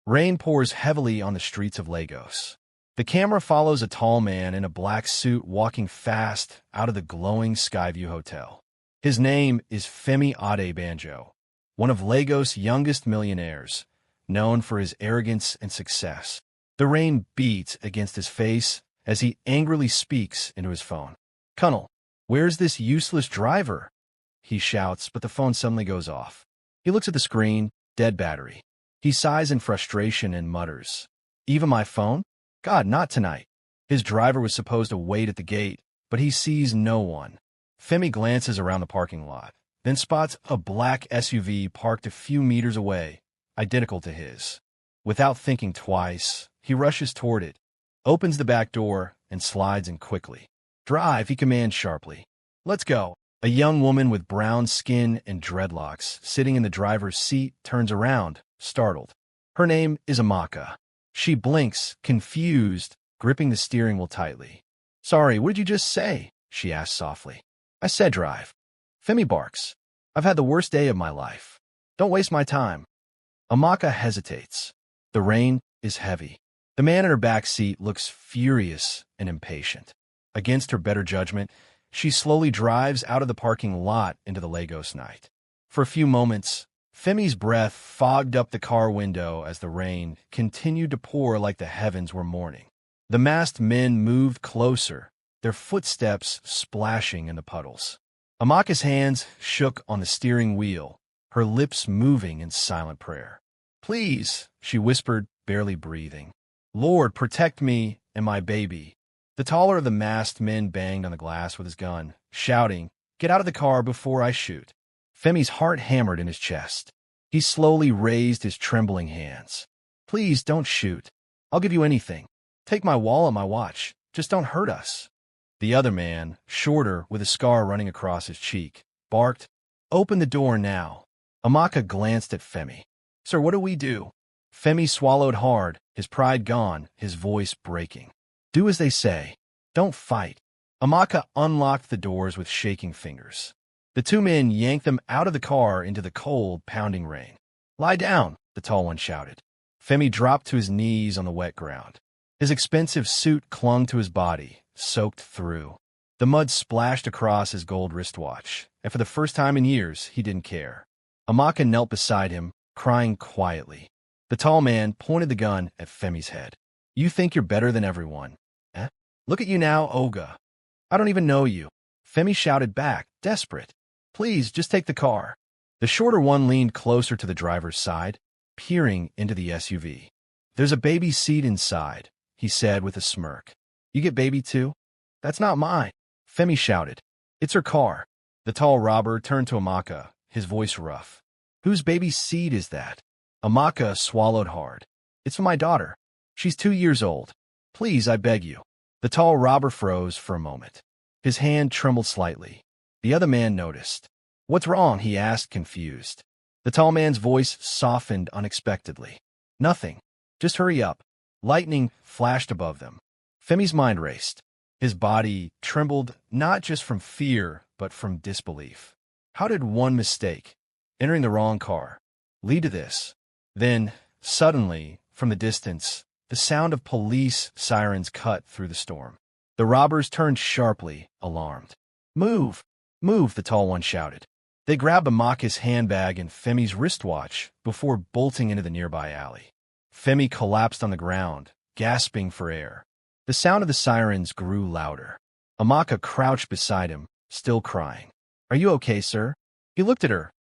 Rain pours heavily on the streets of Lagos. The camera follows a tall man in a black suit walking fast out of the glowing Skyview Hotel. His name is Femi Adebanjo, one of Lagos' youngest millionaires, known for his arrogance and success. The rain beats against his face as he angrily speaks into his phone. "Colonel, where's this useless driver?" he shouts, but the phone suddenly goes off. He looks at the screen, dead battery. He sighs in frustration and mutters, "Even my phone? God, not tonight." His driver was supposed to wait at the gate, but he sees no one. Femi glances around the parking lot, then spots a black SUV parked a few meters away, identical to his. Without thinking twice, he rushes toward it, opens the back door, and slides in quickly. "Drive," he commands sharply. "Let's go." A young woman with brown skin and dreadlocks, sitting in the driver's seat, turns around, startled. Her name is Amaka. She blinks, confused, gripping the steering wheel tightly. "Sorry, what did you just say?" she asks softly. "I said drive." Femi barks. "I've had the worst day of my life. Don't waste my time." Amaka hesitates. The rain is heavy. The man in her back seat looks furious and impatient. Against her better judgment, she slowly drives out of the parking lot into the Lagos night. For a few moments, Femi's breath fogged up the car window as the rain continued to pour like the heavens were mourning. The masked men moved closer, their footsteps splashing in the puddles. Amaka's hands shook on the steering wheel, her lips moving in silent prayer. "Please," she whispered, barely breathing. "Lord, protect me and my baby." The taller of the masked men banged on the glass with his gun, shouting, "Get out of the car before I shoot." Femi's heart hammered in his chest. He slowly raised his trembling hands. "Please don't shoot. I'll give you anything. Take my wallet, my watch. Just don't hurt us." The other man, shorter, with a scar running across his cheek, barked, "Open the door now." Amaka glanced at Femi. "Sir, what do we do?" Femi swallowed hard, his pride gone, his voice breaking. "Do as they say. Don't fight." Amaka unlocked the doors with shaking fingers. The two men yanked them out of the car into the cold, pounding rain. "Lie down," the tall one shouted. Femi dropped to his knees on the wet ground. His expensive suit clung to his body, soaked through. The mud splashed across his gold wristwatch, and for the first time in years, he didn't care. Amaka knelt beside him, crying quietly. The tall man pointed the gun at Femi's head. "You think you're better than everyone, eh? Look at you now, Oga. I don't even know you." Femi shouted back, desperate. "Please, just take the car." The shorter one leaned closer to the driver's side, peering into the SUV. "There's a baby seat inside," he said with a smirk. "You get baby too?" "That's not mine," Femi shouted. "It's her car." The tall robber turned to Amaka, his voice rough. "Whose baby seat is that?" Amaka swallowed hard. "It's for my daughter. She's 2 years old. Please, I beg you." The tall robber froze for a moment. His hand trembled slightly. The other man noticed. "What's wrong?" he asked, confused. The tall man's voice softened unexpectedly. "Nothing. Just hurry up." Lightning flashed above them. Femi's mind raced. His body trembled not just from fear, but from disbelief. How did one mistake, entering the wrong car, lead to this? Then, suddenly, from the distance, the sound of police sirens cut through the storm. The robbers turned sharply, alarmed. "Move! Move!" the tall one shouted. They grabbed Amaka's handbag and Femi's wristwatch before bolting into the nearby alley. Femi collapsed on the ground, gasping for air. The sound of the sirens grew louder. Amaka crouched beside him, still crying. "Are you okay, sir?" He looked at her.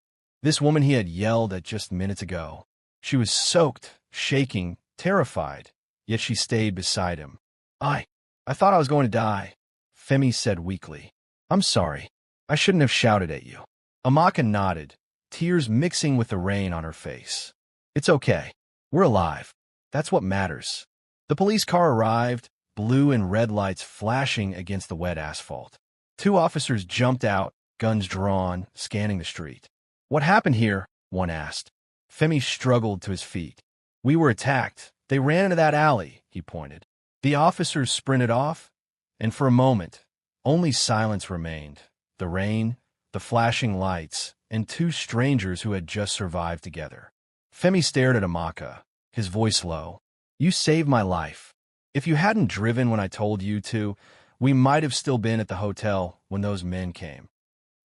This woman he had yelled at just minutes ago. She was soaked, shaking, terrified, yet she stayed beside him. I thought I was going to die," Femi said weakly. "I'm sorry. I shouldn't have shouted at you." Amaka nodded, tears mixing with the rain on her face. "It's okay. We're alive. That's what matters." The police car arrived, blue and red lights flashing against the wet asphalt. 2 officers jumped out, guns drawn, scanning the street. "What happened here?" one asked. Femi struggled to his feet. "We were attacked. They ran into that alley," he pointed. The officers sprinted off, and for a moment, only silence remained. The rain, the flashing lights, and 2 strangers who had just survived together. Femi stared at Amaka, his voice low. You saved my life. If you hadn't driven when I told you to, we might have still been at the hotel when those men came.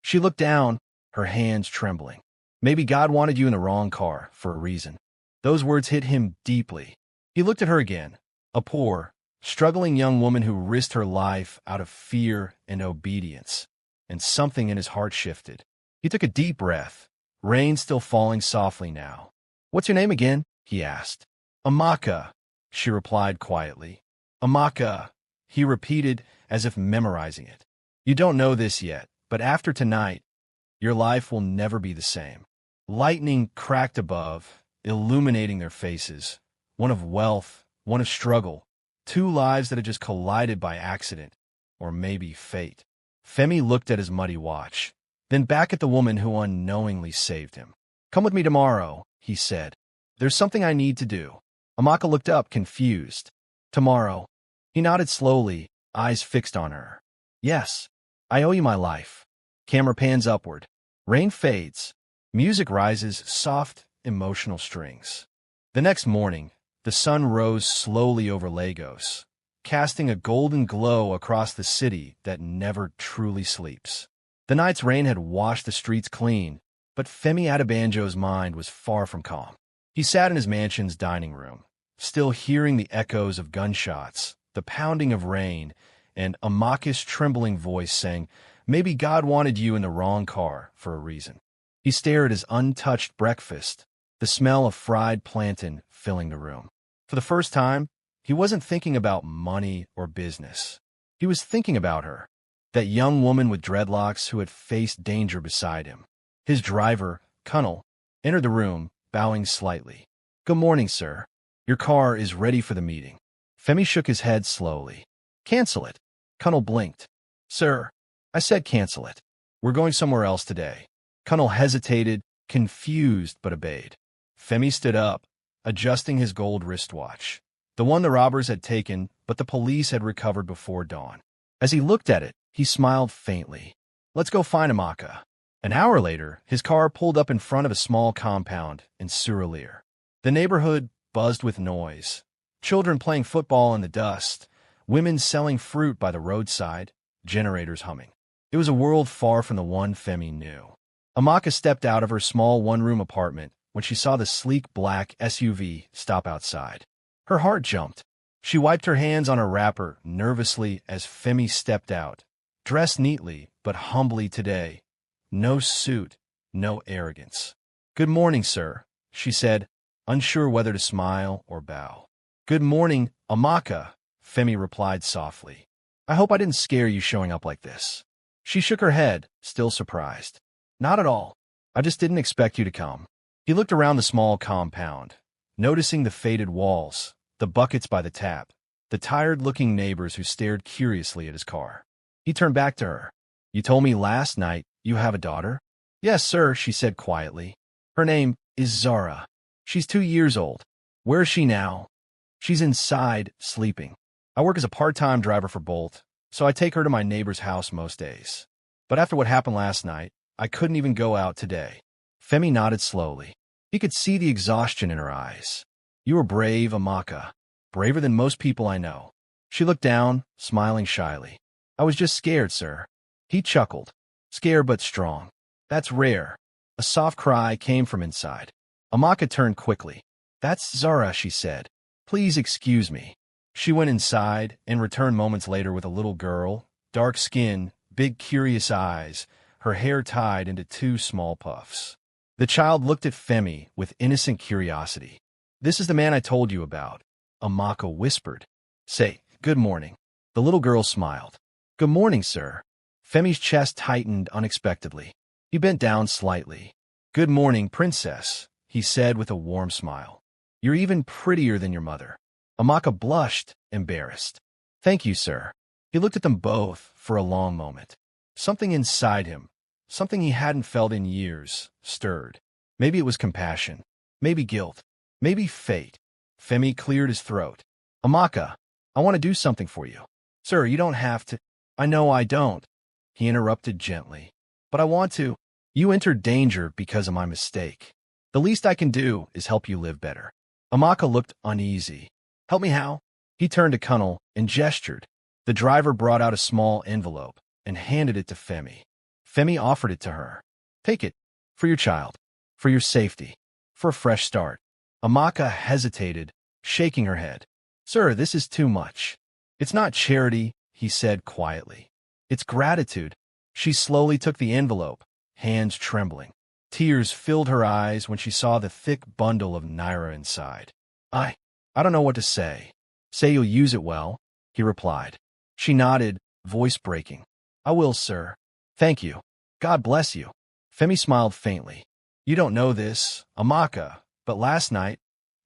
She looked down, her hands trembling. Maybe God wanted you in the wrong car for a reason. Those words hit him deeply. He looked at her again, a poor, struggling young woman who risked her life out of fear and obedience, and something in his heart shifted. He took a deep breath, rain still falling softly now. What's your name again? He asked. Amaka, she replied quietly. Amaka, he repeated as if memorizing it. You don't know this yet, but after tonight, your life will never be the same. Lightning cracked above, illuminating their faces, one of wealth, one of struggle, two lives that had just collided by accident, or maybe fate. Femi looked at his muddy watch, then back at the woman who unknowingly saved him. Come with me tomorrow, he said. There's something I need to do. Amaka looked up, confused. Tomorrow. He nodded slowly, eyes fixed on her. Yes, I owe you my life. Camera pans upward. Rain fades. Music rises, soft, emotional strings. The next morning, the sun rose slowly over Lagos, casting a golden glow across the city that never truly sleeps. The night's rain had washed the streets clean, but Femi Adebanjo's mind was far from calm. He sat in his mansion's dining room, still hearing the echoes of gunshots, the pounding of rain, and Amaka's trembling voice saying, maybe God wanted you in the wrong car for a reason. He stared at his untouched breakfast, the smell of fried plantain filling the room. For the first time, he wasn't thinking about money or business. He was thinking about her, that young woman with dreadlocks who had faced danger beside him. His driver, Cunnel, entered the room, bowing slightly. Good morning, sir. Your car is ready for the meeting. Femi shook his head slowly. Cancel it. Cunnel blinked. Sir, I said cancel it. We're going somewhere else today. Cunnel hesitated, confused, but obeyed. Femi stood up, adjusting his gold wristwatch, the one the robbers had taken, but the police had recovered before dawn. As he looked at it, he smiled faintly. Let's go find Amaka. An hour later, his car pulled up in front of a small compound in Surulere. The neighborhood buzzed with noise. Children playing football in the dust, women selling fruit by the roadside, generators humming. It was a world far from the one Femi knew. Amaka stepped out of her small one-room apartment when she saw the sleek black SUV stop outside. Her heart jumped. She wiped her hands on her wrapper nervously as Femi stepped out, dressed neatly but humbly today. No suit, no arrogance. Good morning, sir, she said, unsure whether to smile or bow. Good morning, Amaka, Femi replied softly. I hope I didn't scare you showing up like this. She shook her head, still surprised. Not at all. I just didn't expect you to come. He looked around the small compound, noticing the faded walls, the buckets by the tap, the tired-looking neighbors who stared curiously at his car. He turned back to her. You told me last night you have a daughter? Yes, sir, she said quietly. Her name is Zara. She's 2 years old. Where is she now? She's inside, sleeping. I work as a part-time driver for Bode, so I take her to my neighbor's house most days. But after what happened last night, I couldn't even go out today. Femi nodded slowly. He could see the exhaustion in her eyes. You were brave, Amaka. Braver than most people I know. She looked down, smiling shyly. I was just scared, sir. He chuckled. Scared but strong. That's rare. A soft cry came from inside. Amaka turned quickly. That's Zara, she said. Please excuse me. She went inside and returned moments later with a little girl, dark skin, big curious eyes, her hair tied into 2 small puffs. The child looked at Femi with innocent curiosity. This is the man I told you about, Amaka whispered. Say, good morning. The little girl smiled. Good morning, sir. Femi's chest tightened unexpectedly. He bent down slightly. Good morning, princess, he said with a warm smile. You're even prettier than your mother. Amaka blushed, embarrassed. Thank you, sir. He looked at them both for a long moment. Something inside him, something he hadn't felt in years, stirred. Maybe it was compassion, maybe guilt, maybe fate. Femi cleared his throat. Amaka, I want to do something for you. Sir, you don't have to. I know I don't. He interrupted gently. But I want to. You entered danger because of my mistake. The least I can do is help you live better. Amaka looked uneasy. Help me how? He turned to Cunnel and gestured. The driver brought out a small envelope and handed it to Femi. Femi offered it to her. Take it. For your child. For your safety. For a fresh start. Amaka hesitated, shaking her head. Sir, this is too much. It's not charity, he said quietly. It's gratitude. She slowly took the envelope, hands trembling. Tears filled her eyes when she saw the thick bundle of naira inside. I don't know what to say. Say you'll use it well, he replied. She nodded, voice breaking. I will, sir. Thank you. God bless you. Femi smiled faintly. You don't know this, Amaka, but last night,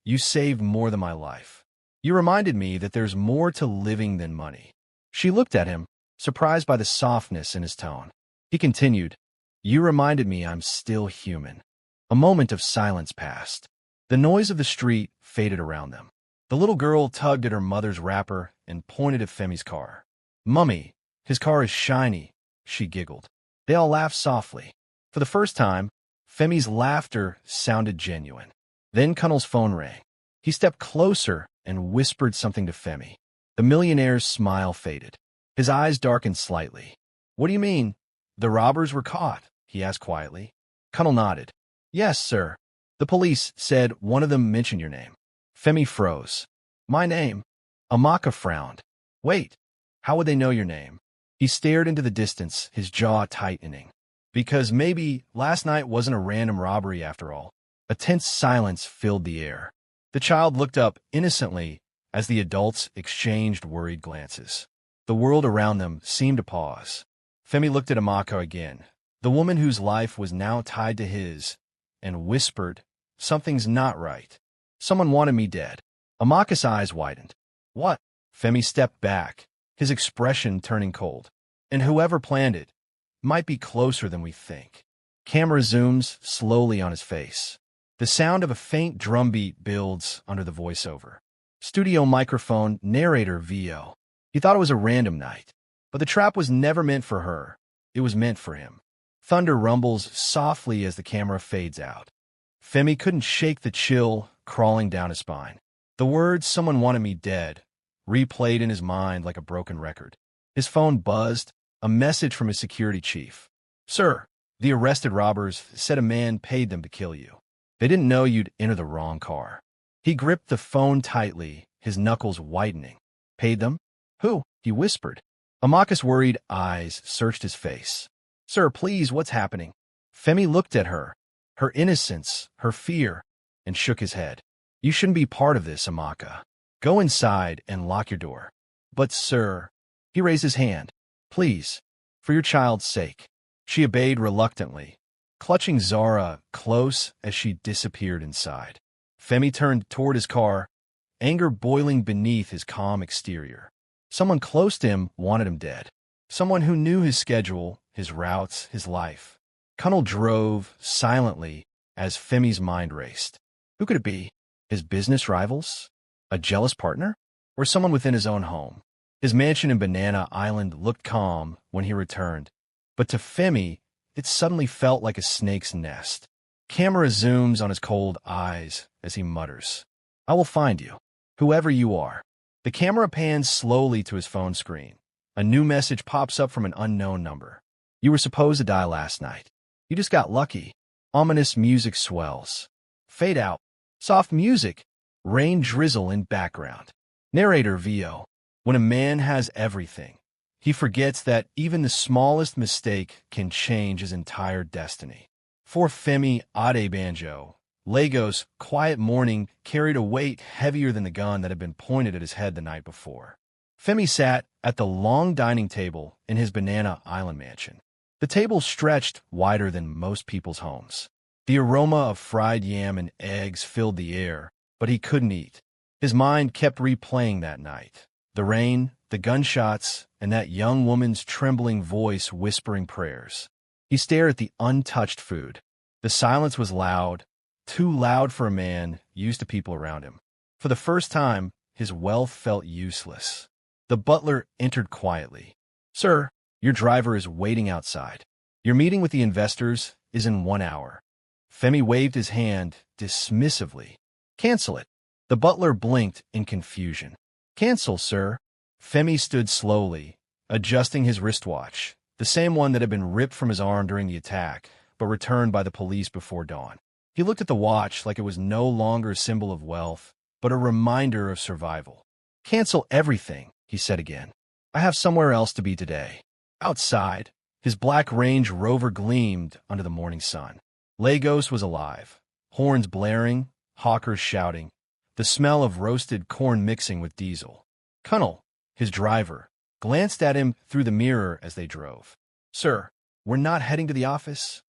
you saved more than my life. You reminded me that there's more to living than money. She looked at him, surprised by the softness in his tone. He continued, You reminded me I'm still human. A moment of silence passed. The noise of the street faded around them. The little girl tugged at her mother's wrapper and pointed at Femi's car. Mummy, his car is shiny, she giggled. They all laughed softly. For the first time, Femi's laughter sounded genuine. Then Cunnel's phone rang. He stepped closer and whispered something to Femi. The millionaire's smile faded. His eyes darkened slightly. What do you mean? The robbers were caught, he asked quietly. Cunnel nodded. Yes, sir. The police said one of them mentioned your name. Femi froze. My name? Amaka frowned. Wait, how would they know your name? He stared into the distance, his jaw tightening. Because maybe last night wasn't a random robbery after all. A tense silence filled the air. The child looked up innocently as the adults exchanged worried glances. The world around them seemed to pause. Femi looked at Amaka again, the woman whose life was now tied to his, and whispered, Something's not right. Someone wanted me dead. Amaka's eyes widened. What? Femi stepped back, his expression turning cold. And whoever planned it might be closer than we think. Camera zooms slowly on his face. The sound of a faint drumbeat builds under the voiceover. Studio microphone, narrator VO. He thought it was a random night. But the trap was never meant for her. It was meant for him. Thunder rumbles softly as the camera fades out. Femi couldn't shake the chill crawling down his spine. The words, someone wanted me dead, replayed in his mind like a broken record. His phone buzzed, a message from his security chief. Sir, the arrested robbers said a man paid them to kill you. They didn't know you'd enter the wrong car. He gripped the phone tightly, his knuckles whitening. Paid them? Who? He whispered. Amaka's worried eyes searched his face. Sir, please, what's happening? Femi looked at her, her innocence, her fear, and shook his head. You shouldn't be part of this, Amaka. Go inside and lock your door. But, sir, he raised his hand. Please, for your child's sake. She obeyed reluctantly, clutching Zara close as she disappeared inside. Femi turned toward his car, anger boiling beneath his calm exterior. Someone close to him wanted him dead. Someone who knew his schedule, his routes, his life. Cunnel drove silently as Femi's mind raced. Who could it be? His business rivals? A jealous partner? Or someone within his own home? His mansion in Banana Island looked calm when he returned, but to Femi, it suddenly felt like a snake's nest. Camera zooms on his cold eyes as he mutters, I will find you, whoever you are. The camera pans slowly to his phone screen. A new message pops up from an unknown number. You were supposed to die last night. You just got lucky. Ominous music swells. Fade out. Soft music. Rain drizzle in background. Narrator VO. When a man has everything, he forgets that even the smallest mistake can change his entire destiny. For Femi Adebanjo, Lagos' quiet morning carried a weight heavier than the gun that had been pointed at his head the night before. Femi sat at the long dining table in his Banana Island mansion. The table stretched wider than most people's homes. The aroma of fried yam and eggs filled the air, but he couldn't eat. His mind kept replaying that night. The rain, the gunshots, and that young woman's trembling voice whispering prayers. He stared at the untouched food. The silence was loud, too loud for a man used to people around him. For the first time, his wealth felt useless. The butler entered quietly. Sir, your driver is waiting outside. Your meeting with the investors is in 1 hour. Femi waved his hand dismissively. Cancel it. The butler blinked in confusion. Cancel, sir. Femi stood slowly, adjusting his wristwatch, the same one that had been ripped from his arm during the attack, but returned by the police before dawn. He looked at the watch like it was no longer a symbol of wealth, but a reminder of survival. Cancel everything, he said again. I have somewhere else to be today. Outside, his black Range Rover gleamed under the morning sun. Lagos was alive, horns blaring, hawkers shouting, the smell of roasted corn mixing with diesel. Colonel, his driver, glanced at him through the mirror as they drove. Sir, we're not heading to the office?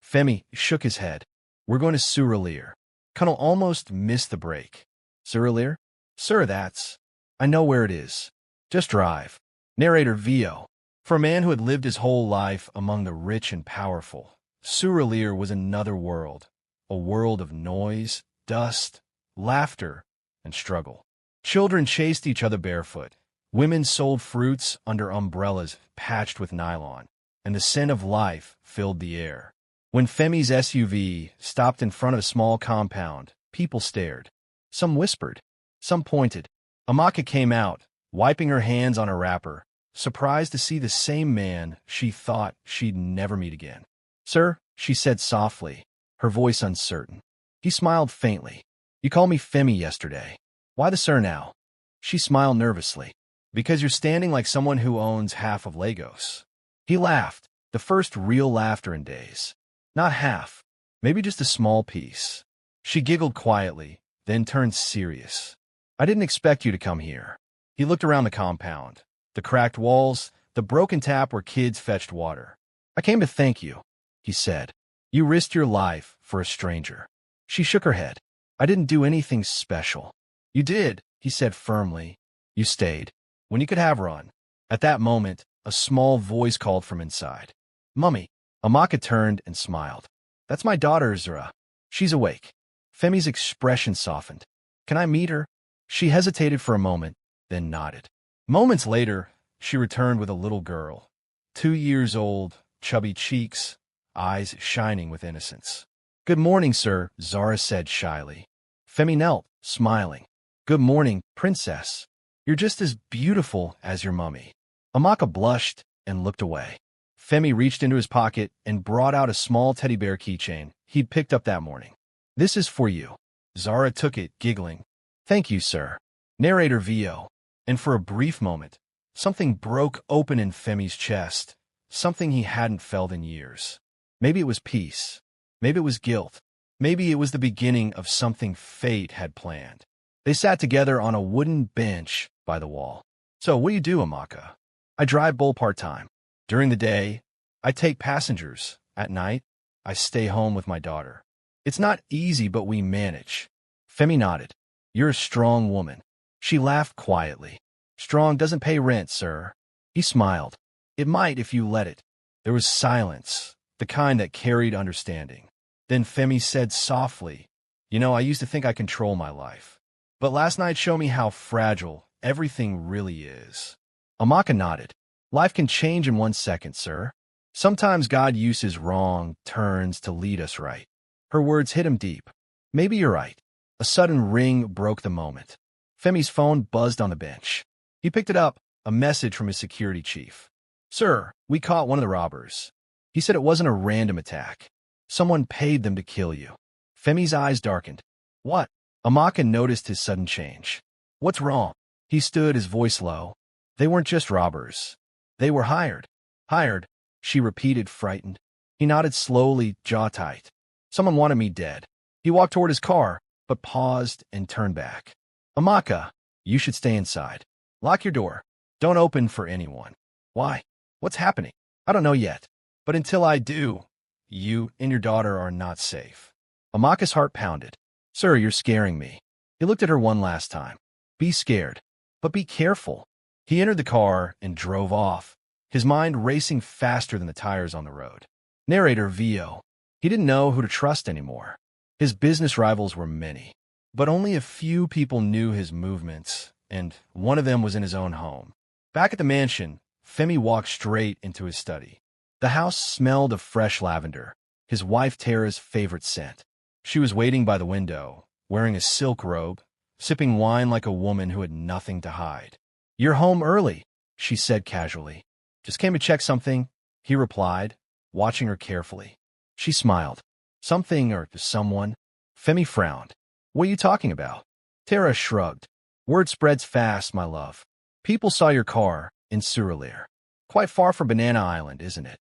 Femi shook his head. We're going to Suralere. Colonel almost missed the break. Suralere? Sir, that's... I know where it is. Just drive. Narrator VO. For a man who had lived his whole life among the rich and powerful, Suralere was another world, a world of noise, dust, laughter, and struggle. Children chased each other barefoot. Women sold fruits under umbrellas patched with nylon, and the scent of life filled the air. When Femi's SUV stopped in front of a small compound, people stared. Some whispered. Some pointed. Amaka came out, wiping her hands on her wrapper, surprised to see the same man she thought she'd never meet again. Sir, she said softly, her voice uncertain. He smiled faintly. You called me Femi yesterday. Why the sir now? She smiled nervously. Because you're standing like someone who owns half of Lagos. He laughed, the first real laughter in days. Not half, maybe just a small piece. She giggled quietly, then turned serious. I didn't expect you to come here. He looked around the compound, the cracked walls, the broken tap where kids fetched water. I came to thank you, he said. You risked your life for a stranger. She shook her head. I didn't do anything special. You did, he said firmly. You stayed. When you could have run. At that moment, a small voice called from inside. Mummy. Amaka turned and smiled. That's my daughter, Zura. She's awake. Femi's expression softened. Can I meet her? She hesitated for a moment, then nodded. Moments later, she returned with a little girl. 2 years old, chubby cheeks, eyes shining with innocence. Good morning, sir, Zara said shyly. Femi knelt, smiling. Good morning, princess. You're just as beautiful as your mummy. Amaka blushed and looked away. Femi reached into his pocket and brought out a small teddy bear keychain he'd picked up that morning. This is for you. Zara took it, giggling. Thank you, sir. Narrator VO. And for a brief moment, something broke open in Femi's chest, something he hadn't felt in years. Maybe it was peace. Maybe it was guilt. Maybe it was the beginning of something fate had planned. They sat together on a wooden bench by the wall. So what do you do, Amaka? I drive bull part-time. During the day, I take passengers. At night, I stay home with my daughter. It's not easy, but we manage. Femi nodded. You're a strong woman. She laughed quietly. Strong doesn't pay rent, sir. He smiled. It might if you let it. There was silence, the kind that carried understanding. Then Femi said softly, You know, I used to think I control my life. But last night showed me how fragile everything really is. Amaka nodded. Life can change in 1 second, sir. Sometimes God uses wrong turns to lead us right. Her words hit him deep. Maybe you're right. A sudden ring broke the moment. Femi's phone buzzed on the bench. He picked it up, a message from his security chief. Sir, we caught one of the robbers. He said it wasn't a random attack. Someone paid them to kill you. Femi's eyes darkened. What? Amaka noticed his sudden change. What's wrong? He stood, his voice low. They weren't just robbers. They were hired. Hired, she repeated, frightened. He nodded slowly, jaw tight. Someone wanted me dead. He walked toward his car, but paused and turned back. Amaka, you should stay inside. Lock your door. Don't open for anyone. Why? What's happening? I don't know yet. But until I do, you and your daughter are not safe. Amaka's heart pounded. Sir, you're scaring me. He looked at her one last time. Be scared, but be careful. He entered the car and drove off, his mind racing faster than the tires on the road. Narrator VO. He didn't know who to trust anymore. His business rivals were many, but only a few people knew his movements, and one of them was in his own home. Back at the mansion, Femi walked straight into his study. The house smelled of fresh lavender, his wife Tara's favorite scent. She was waiting by the window, wearing a silk robe, sipping wine like a woman who had nothing to hide. "You're home early," she said casually. "Just came to check something," he replied, watching her carefully. She smiled. "Something or someone?" Femi frowned. "What are you talking about?" Tara shrugged. "Word spreads fast, my love. People saw your car in Surulere. Quite far from Banana Island, isn't it?"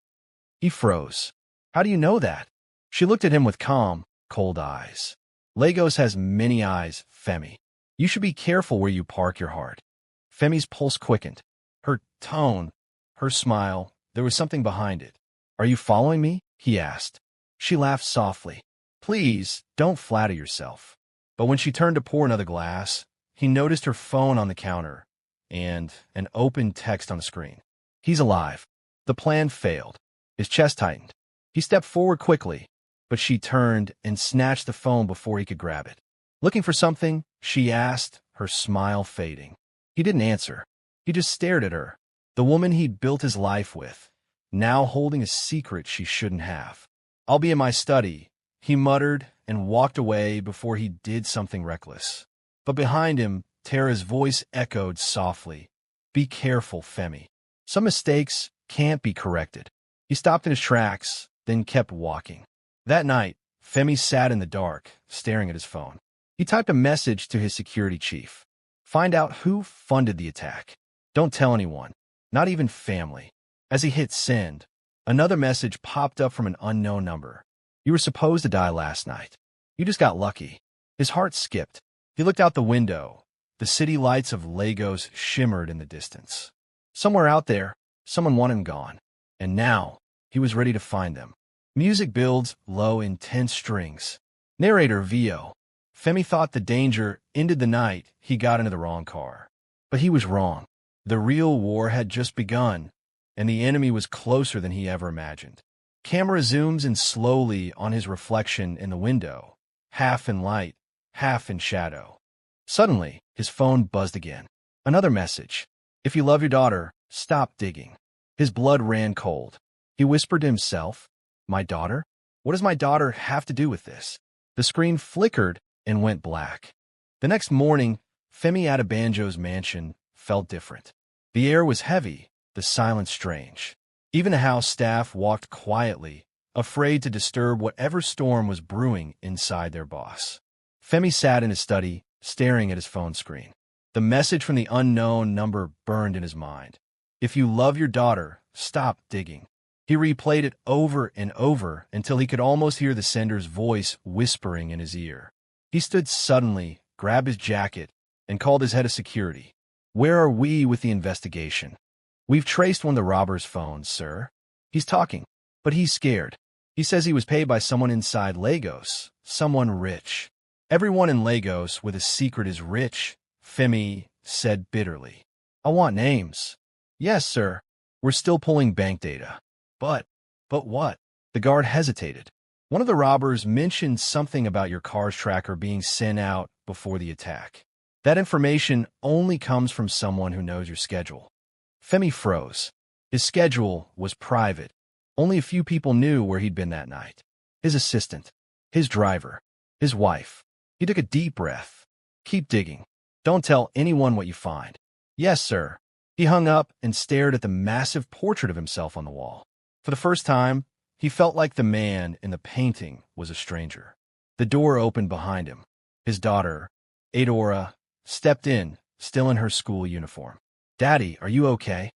He froze. "How do you know that?" She looked at him with calm, cold eyes. "Lagos has many eyes, Femi. You should be careful where you park your heart." Femi's pulse quickened. Her tone, her smile, there was something behind it. "Are you following me?" he asked. She laughed softly. "Please, don't flatter yourself." But when she turned to pour another glass, he noticed her phone on the counter and an open text on the screen. "He's alive." The plan failed. His chest tightened. He stepped forward quickly, but she turned and snatched the phone before he could grab it. "Looking for something?" she asked, her smile fading. He didn't answer. He just stared at her, the woman he'd built his life with, now holding a secret she shouldn't have. "I'll be in my study," he muttered and walked away before he did something reckless. But behind him, Tara's voice echoed softly. "Be careful, Femi. Some mistakes can't be corrected." He stopped in his tracks, then kept walking. That night, Femi sat in the dark, staring at his phone. He typed a message to his security chief. "Find out who funded the attack. Don't tell anyone, not even family." As he hit send, another message popped up from an unknown number. "You were supposed to die last night. You just got lucky." His heart skipped. He looked out the window. The city lights of Lagos shimmered in the distance. Somewhere out there, someone wanted him gone. And now, he was ready to find them. Music builds low, intense strings. Narrator VO. Femi thought the danger ended the night he got into the wrong car. But he was wrong. The real war had just begun, and the enemy was closer than he ever imagined. Camera zooms in slowly on his reflection in the window, half in light, half in shadow. Suddenly, his phone buzzed again. Another message. "If you love your daughter, stop digging." His blood ran cold. He whispered to himself, "My daughter? What does my daughter have to do with this?" The screen flickered and went black. The next morning, Femi Adebanjo's mansion felt different. The air was heavy, the silence strange. Even the house staff walked quietly, afraid to disturb whatever storm was brewing inside their boss. Femi sat in his study, staring at his phone screen. The message from the unknown number burned in his mind. "If you love your daughter, stop digging." He replayed it over and over until he could almost hear the sender's voice whispering in his ear. He stood suddenly, grabbed his jacket, and called his head of security. "Where are we with the investigation?" "We've traced one of the robbers' phones, sir." "He's talking, but he's scared. He says he was paid by someone inside Lagos, someone rich." "Everyone in Lagos with a secret is rich," Femi said bitterly. "I want names." "Yes, sir. We're still pulling bank data." But what?" The guard hesitated. "One of the robbers mentioned something about your car's tracker being sent out before the attack. That information only comes from someone who knows your schedule." Femi froze. His schedule was private. Only a few people knew where he'd been that night. His assistant, his driver, his wife. He took a deep breath. "Keep digging. Don't tell anyone what you find." "Yes, sir." He hung up and stared at the massive portrait of himself on the wall. For the first time, he felt like the man in the painting was a stranger. The door opened behind him. His daughter, Adora, stepped in, still in her school uniform. "Daddy, are you okay?"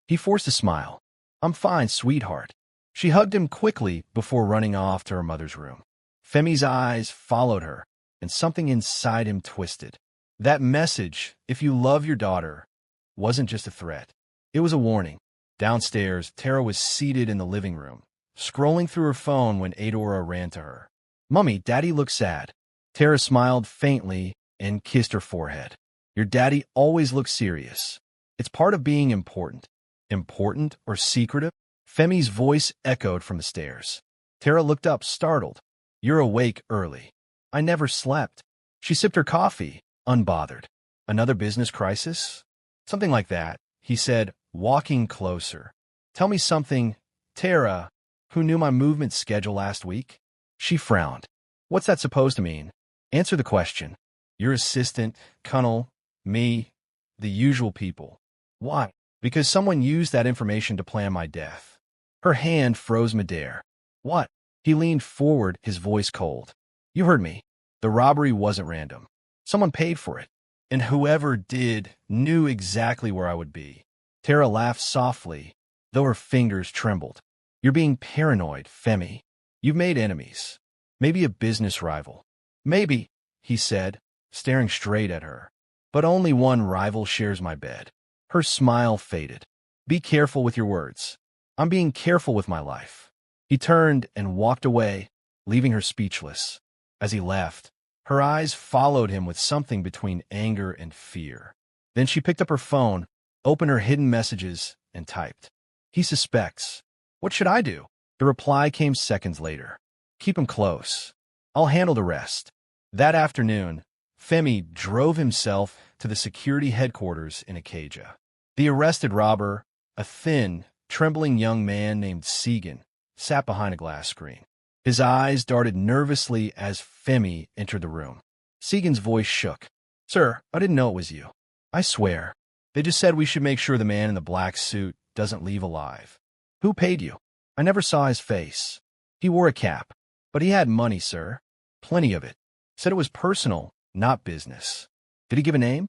He forced a smile. "I'm fine, sweetheart." She hugged him quickly before running off to her mother's room. Femi's eyes followed her, and something inside him twisted. That message, "If you love your daughter," wasn't just a threat. It was a warning. Downstairs, Tara was seated in the living room, scrolling through her phone when Adora ran to her. "Mummy, Daddy looks sad." Tara smiled faintly and kissed her forehead. "Your daddy always looks serious. It's part of being important." "Important or secretive?" Femi's voice echoed from the stairs. Tara looked up, startled. "You're awake early." "I never slept." She sipped her coffee, unbothered. "Another business crisis?" "Something like that," he said, walking closer. "Tell me something, Tara, who knew my movement schedule last week?" She frowned. "What's that supposed to mean?" "Answer the question." Your assistant, Cunnel, me, the usual people. Why? Because someone used that information to plan my death. Her hand froze midair. What? He leaned forward, his voice cold. You heard me. The robbery wasn't random. Someone paid for it. And whoever did knew exactly where I would be. Tara laughed softly, though her fingers trembled. You're being paranoid, Femi. You've made enemies. Maybe a business rival. Maybe, he said, staring straight at her. But only one rival shares my bed. Her smile faded. Be careful with your words. I'm being careful with my life. He turned and walked away, leaving her speechless. As he left, her eyes followed him with something between anger and fear. Then she picked up her phone, opened her hidden messages, and typed. He suspects. What should I do? The reply came seconds later. Keep him close. I'll handle the rest. That afternoon, Femi drove himself to the security headquarters in Acadia. The arrested robber, a thin, trembling young man named Segan, sat behind a glass screen. His eyes darted nervously as Femi entered the room. Segan's voice shook. Sir, I didn't know it was you. I swear. They just said we should make sure the man in the black suit doesn't leave alive. Who paid you? I never saw his face. He wore a cap. But he had money, sir. Plenty of it. Said it was personal, not business. Did he give a name?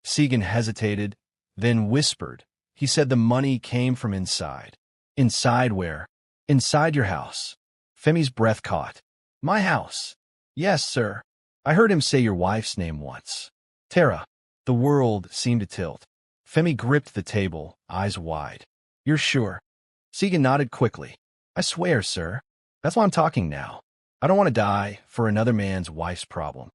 Segan hesitated, then whispered. He said the money came from inside. Inside where? Inside your house. Femi's breath caught. My house? Yes, sir. I heard him say your wife's name once. Tara. The world seemed to tilt. Femi gripped the table, eyes wide. You're sure? Segan nodded quickly. I swear, sir. That's why I'm talking now. I don't want to die for another man's wife's problem.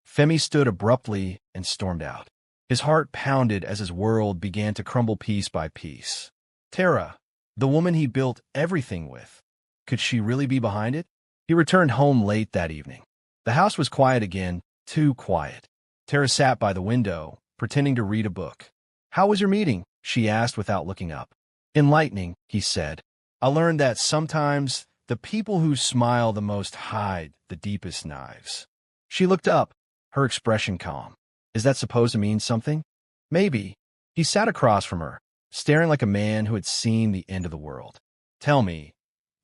Femi stood abruptly and stormed out. His heart pounded as his world began to crumble piece by piece. Tara, the woman he built everything with. Could she really be behind it? He returned home late that evening. The house was quiet again, too quiet. Tara sat by the window, pretending to read a book. How was your meeting? She asked without looking up. Enlightening, he said. I learned that sometimes the people who smile the most hide the deepest knives. She looked up, her expression calm. Is that supposed to mean something? Maybe. He sat across from her, staring like a man who had seen the end of the world. Tell me,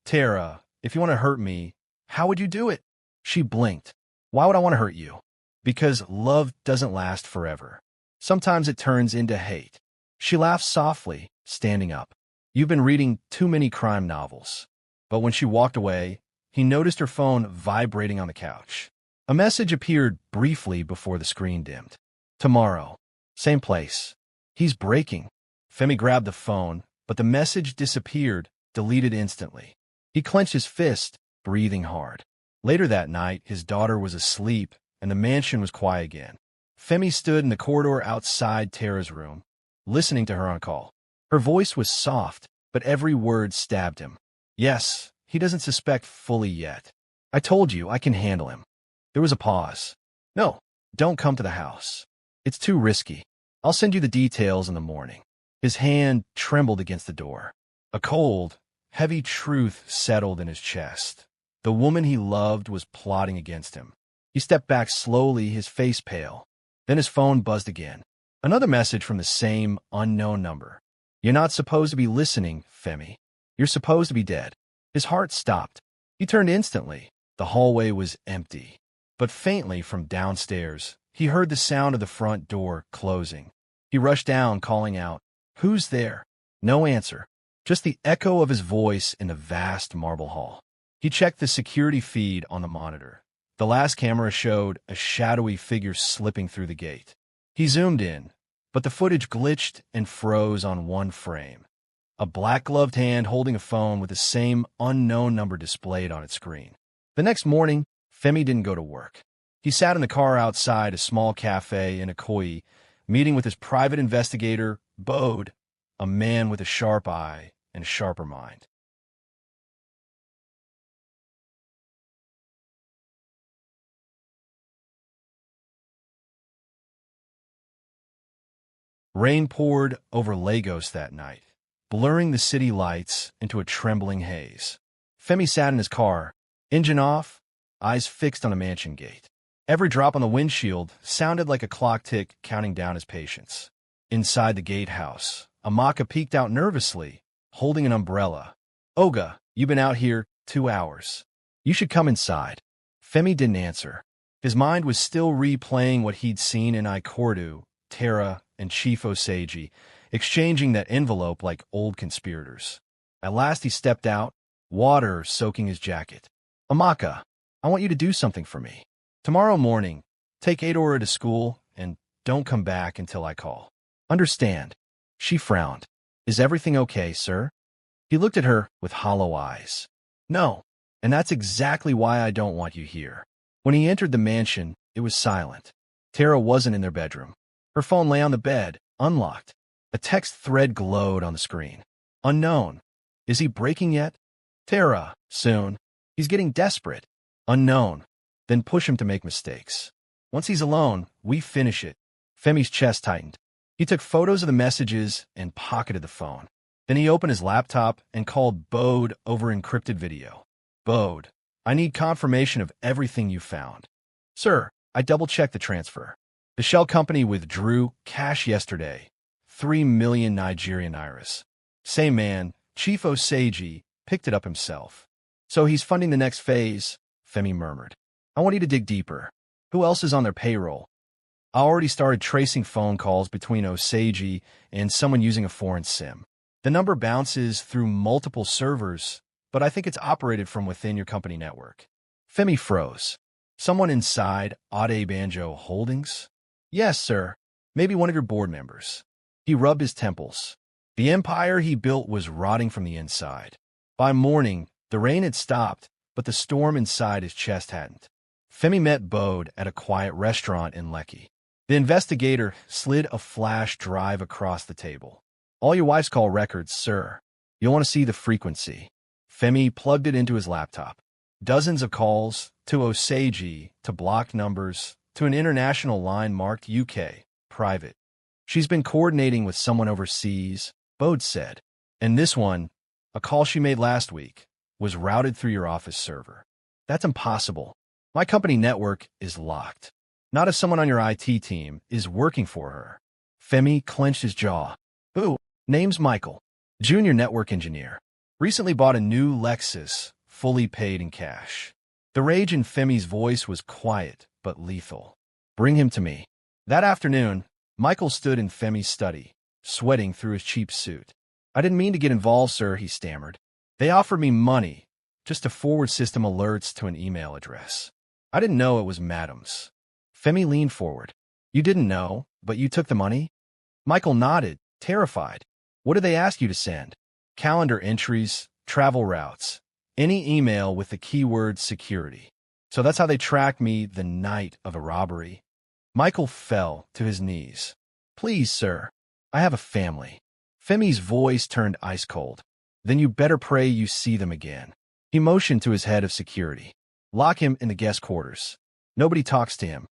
Tara, if you want to hurt me, how would you do it? She blinked. Why would I want to hurt you? Because love doesn't last forever. Sometimes it turns into hate. She laughed softly, standing up. You've been reading too many crime novels. But when she walked away, he noticed her phone vibrating on the couch. A message appeared briefly before the screen dimmed. Tomorrow. Same place. He's breaking. Femi grabbed the phone, but the message disappeared, deleted instantly. He clenched his fist, breathing hard. Later that night, his daughter was asleep, and the mansion was quiet again. Femi stood in the corridor outside Tara's room, listening to her on call. Her voice was soft, but every word stabbed him. Yes, he doesn't suspect fully yet. I told you I can handle him. There was a pause. No, don't come to the house. It's too risky. I'll send you the details in the morning. His hand trembled against the door. A cold, heavy truth settled in his chest. The woman he loved was plotting against him. He stepped back slowly, his face pale. Then his phone buzzed again. Another message from the same unknown number. You're not supposed to be listening, Femi. You're supposed to be dead. His heart stopped. He turned instantly. The hallway was empty. But faintly from downstairs, he heard the sound of the front door closing. He rushed down, calling out, Who's there? No answer. Just the echo of his voice in the vast marble hall. He checked the security feed on the monitor. The last camera showed a shadowy figure slipping through the gate. He zoomed in, but the footage glitched and froze on one frame. A black-gloved hand holding a phone with the same unknown number displayed on its screen. The next morning, Femi didn't go to work. He sat in the car outside a small cafe in Ikoyi, meeting with his private investigator, Bode, a man with a sharp eye and a sharper mind. Rain poured over Lagos that night, blurring the city lights into a trembling haze. Femi sat in his car, engine off, eyes fixed on a mansion gate. Every drop on the windshield sounded like a clock tick counting down his patience. Inside the gatehouse, Amaka peeked out nervously, holding an umbrella. "Oga, you've been out here 2 hours. You should come inside." Femi didn't answer. His mind was still replaying what he'd seen in Ikordu, Tara, and Chief Oseji, exchanging that envelope like old conspirators. At last he stepped out, water soaking his jacket. "Amaka, I want you to do something for me. Tomorrow morning, take Adora to school and don't come back until I call. Understand?" She frowned. "Is everything okay, sir?" He looked at her with hollow eyes. "No, and that's exactly why I don't want you here." When he entered the mansion, it was silent. Tara wasn't in their bedroom. Her phone lay on the bed, unlocked. A text thread glowed on the screen. "Unknown. Is he breaking yet?" "Tara, soon. He's getting desperate." "Unknown. Then push him to make mistakes. Once he's alone, we finish it." Femi's chest tightened. He took photos of the messages and pocketed the phone. Then he opened his laptop and called Bode over encrypted video. "Bode, I need confirmation of everything you found." "Sir, I double-checked the transfer. The shell company withdrew cash yesterday. 3 million Nigerian nairas. Same man, Chief Oseji, picked it up himself. So he's funding the next phase," Femi murmured. "I want you to dig deeper. Who else is on their payroll?" "I already started tracing phone calls between Oseji and someone using a foreign SIM. The number bounces through multiple servers, but I think it's operated from within your company network." Femi froze. "Someone inside Adebanjo Holdings?" "Yes, sir. Maybe one of your board members." He rubbed his temples. The empire he built was rotting from the inside. By morning, the rain had stopped, but the storm inside his chest hadn't. Femi met Bode at a quiet restaurant in Lekki. The investigator slid a flash drive across the table. "All your wife's call records, sir. You'll want to see the frequency." Femi plugged it into his laptop. Dozens of calls, to Oseji, to blocked numbers, to an international line marked UK, private. "She's been coordinating with someone overseas," Bode said. "And this one, a call she made last week, was routed through your office server." "That's impossible. My company network is locked. Not if someone on your IT team is working for her." Femi clenched his jaw. "Who?" "Name's Michael. Junior network engineer. Recently bought a new Lexus, fully paid in cash." The rage in Femi's voice was quiet but lethal. "Bring him to me." That afternoon, Michael stood in Femi's study, sweating through his cheap suit. "I didn't mean to get involved, sir," he stammered. "They offered me money, just to forward system alerts to an email address. I didn't know it was Madam's." Femi leaned forward. "You didn't know, but you took the money?" Michael nodded, terrified. "What did they ask you to send?" "Calendar entries, travel routes, any email with the keyword security. So that's how they tracked me the night of a robbery." Michael fell to his knees. "Please, sir, I have a family." Femi's voice turned ice cold. "Then you better pray you see them again." He motioned to his head of security. "Lock him in the guest quarters. Nobody talks to him."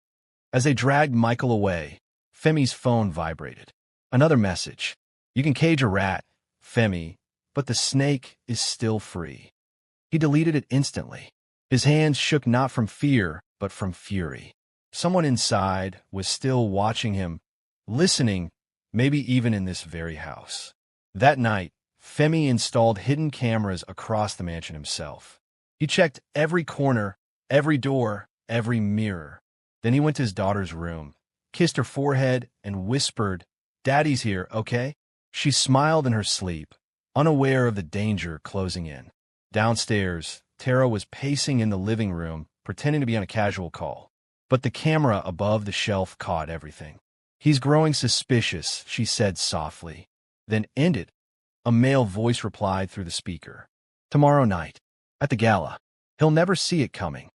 As they dragged Michael away, Femi's phone vibrated. Another message. "You can cage a rat, Femi, but the snake is still free." He deleted it instantly. His hands shook not from fear, but from fury. Someone inside was still watching him, listening, maybe even in this very house. That night, Femi installed hidden cameras across the mansion himself. He checked every corner, every door, every mirror. Then he went to his daughter's room, kissed her forehead, and whispered, "Daddy's here, okay?" She smiled in her sleep, unaware of the danger closing in. Downstairs, Tara was pacing in the living room, pretending to be on a casual call. But the camera above the shelf caught everything. "He's growing suspicious," she said softly. Then ended. A male voice replied through the speaker. "Tomorrow night, at the gala. He'll never see it coming."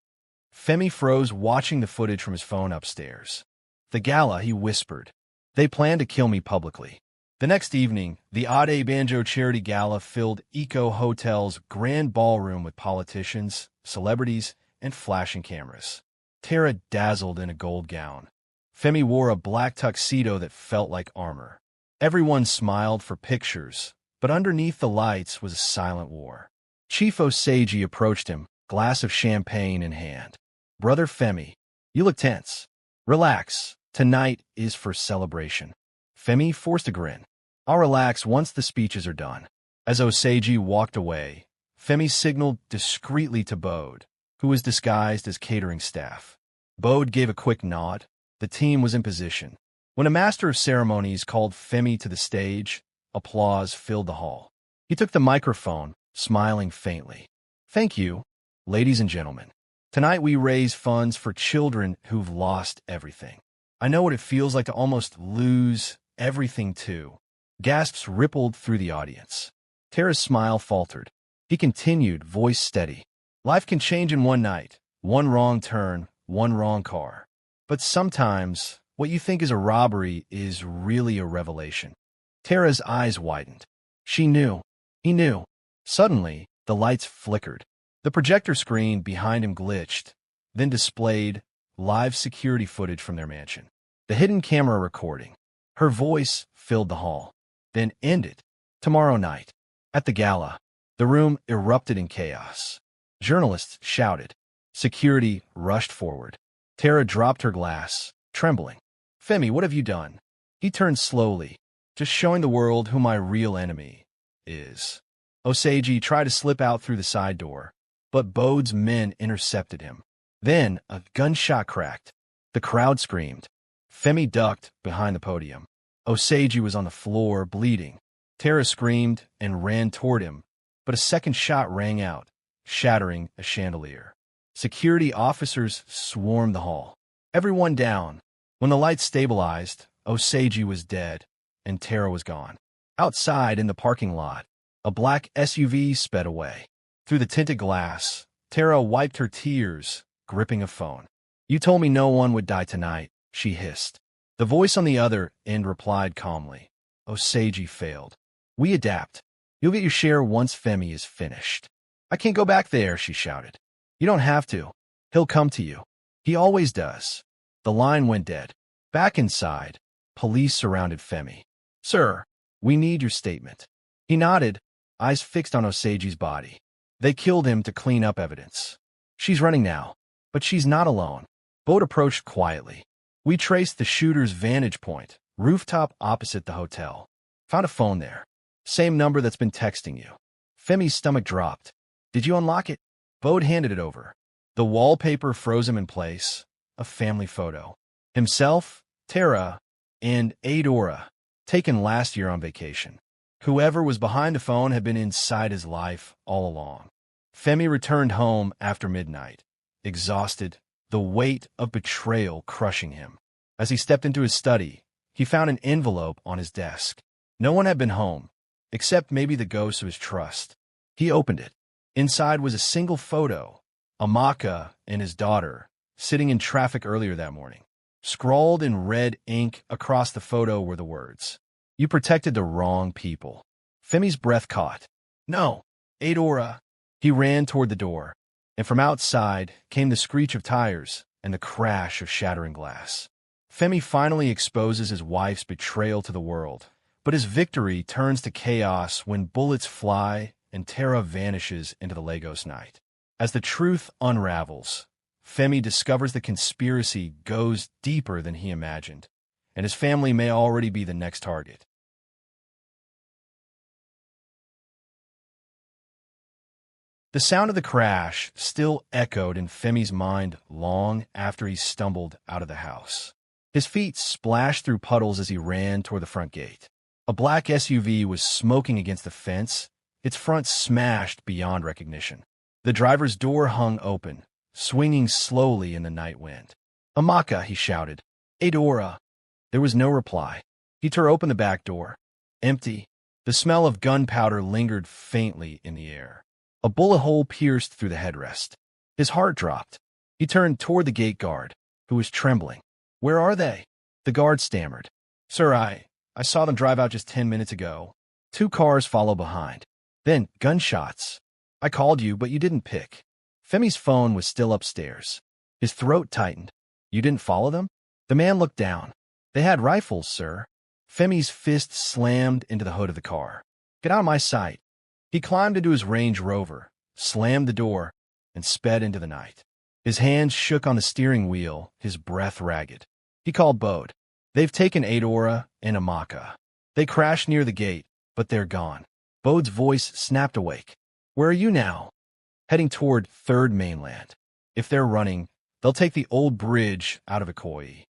Femi froze, watching the footage from his phone upstairs. "The gala," he whispered. "They plan to kill me publicly." The next evening, the Adebanjo charity gala filled Eco Hotel's grand ballroom with politicians, celebrities, and flashing cameras. Tara dazzled in a gold gown. Femi wore a black tuxedo that felt like armor. Everyone smiled for pictures, but underneath the lights was a silent war. Chief Oseji approached him, glass of champagne in hand. "Brother Femi, You look tense. Relax. Tonight is for celebration. Femi forced a grin. I'll relax once the speeches are done. As Osagie walked away, Femi signaled discreetly to Bode, who was disguised as catering staff. Bode gave a quick nod. The team was in position. When a master of ceremonies called Femi to the stage, applause filled the hall. He took the microphone, smiling faintly. Thank you, ladies and gentlemen. Tonight we raise funds for children who've lost everything. I know what it feels like to almost lose everything too. Gasps rippled through the audience. Tara's smile faltered. He continued, voice steady. Life can change in one night. One wrong turn, one wrong car. But sometimes, what you think is a robbery is really a revelation. Tara's eyes widened. She knew. He knew. Suddenly, the lights flickered. The projector screen behind him glitched, then displayed live security footage from their mansion. The hidden camera recording. Her voice filled the hall, then ended. Tomorrow night, at the gala, the room erupted in chaos. Journalists shouted. Security rushed forward. Tara dropped her glass, trembling. Femi, what have you done? He turned slowly, just showing the world who my real enemy is. Osagie tried to slip out through the side door, but Bode's men intercepted him. Then a gunshot cracked. The crowd screamed. Femi ducked behind the podium. Osagie was on the floor, bleeding. Tara screamed and ran toward him, but a second shot rang out, shattering a chandelier. Security officers swarmed the hall. Everyone down. When the lights stabilized, Osagie was dead, and Tara was gone. Outside in the parking lot, a black SUV sped away. Through the tinted glass, Tara wiped her tears, gripping a phone. You told me no one would die tonight, she hissed. The voice on the other end replied calmly. Osagie failed. We adapt. You'll get your share once Femi is finished. I can't go back there, she shouted. You don't have to. He'll come to you. He always does. The line went dead. Back inside, police surrounded Femi. Sir, we need your statement. He nodded, eyes fixed on Osagie's body. They killed him to clean up evidence. She's running now, but she's not alone. Bode approached quietly. We traced the shooter's vantage point, rooftop opposite the hotel. Found a phone there. Same number that's been texting you. Femi's stomach dropped. Did you unlock it? Bode handed it over. The wallpaper froze him in place. A family photo. Himself, Tara, and Adora, taken last year on vacation. Whoever was behind the phone had been inside his life all along. Femi returned home after midnight, exhausted, the weight of betrayal crushing him. As he stepped into his study, he found an envelope on his desk. No one had been home, except maybe the ghost of his trust. He opened it. Inside was a single photo, Amaka and his daughter, sitting in traffic earlier that morning. Scrawled in red ink across the photo were the words, You protected the wrong people. Femi's breath caught. No, Adora. He ran toward the door, and from outside came the screech of tires and the crash of shattering glass. Femi finally exposes his wife's betrayal to the world, but his victory turns to chaos when bullets fly and Tara vanishes into the Lagos night. As the truth unravels, Femi discovers the conspiracy goes deeper than he imagined, and his family may already be the next target. The sound of the crash still echoed in Femi's mind long after he stumbled out of the house. His feet splashed through puddles as he ran toward the front gate. A black SUV was smoking against the fence, its front smashed beyond recognition. The driver's door hung open, swinging slowly in the night wind. Amaka, he shouted. Adora. There was no reply. He tore open the back door. Empty. The smell of gunpowder lingered faintly in the air. A bullet hole pierced through the headrest. His heart dropped. He turned toward the gate guard, who was trembling. Where are they? The guard stammered. Sir, I saw them drive out just 10 minutes ago. 2 cars follow behind. Then, gunshots. I called you, but you didn't pick. Femi's phone was still upstairs. His throat tightened. You didn't follow them? The man looked down. They had rifles, sir. Femi's fist slammed into the hood of the car. Get out of my sight. He climbed into his Range Rover, slammed the door, and sped into the night. His hands shook on the steering wheel, his breath ragged. He called Bode. They've taken Adora and Amaka. They crashed near the gate, but they're gone. Bode's voice snapped awake. Where are you now? Heading toward Third Mainland. If they're running, they'll take the old bridge out of Ikoyi.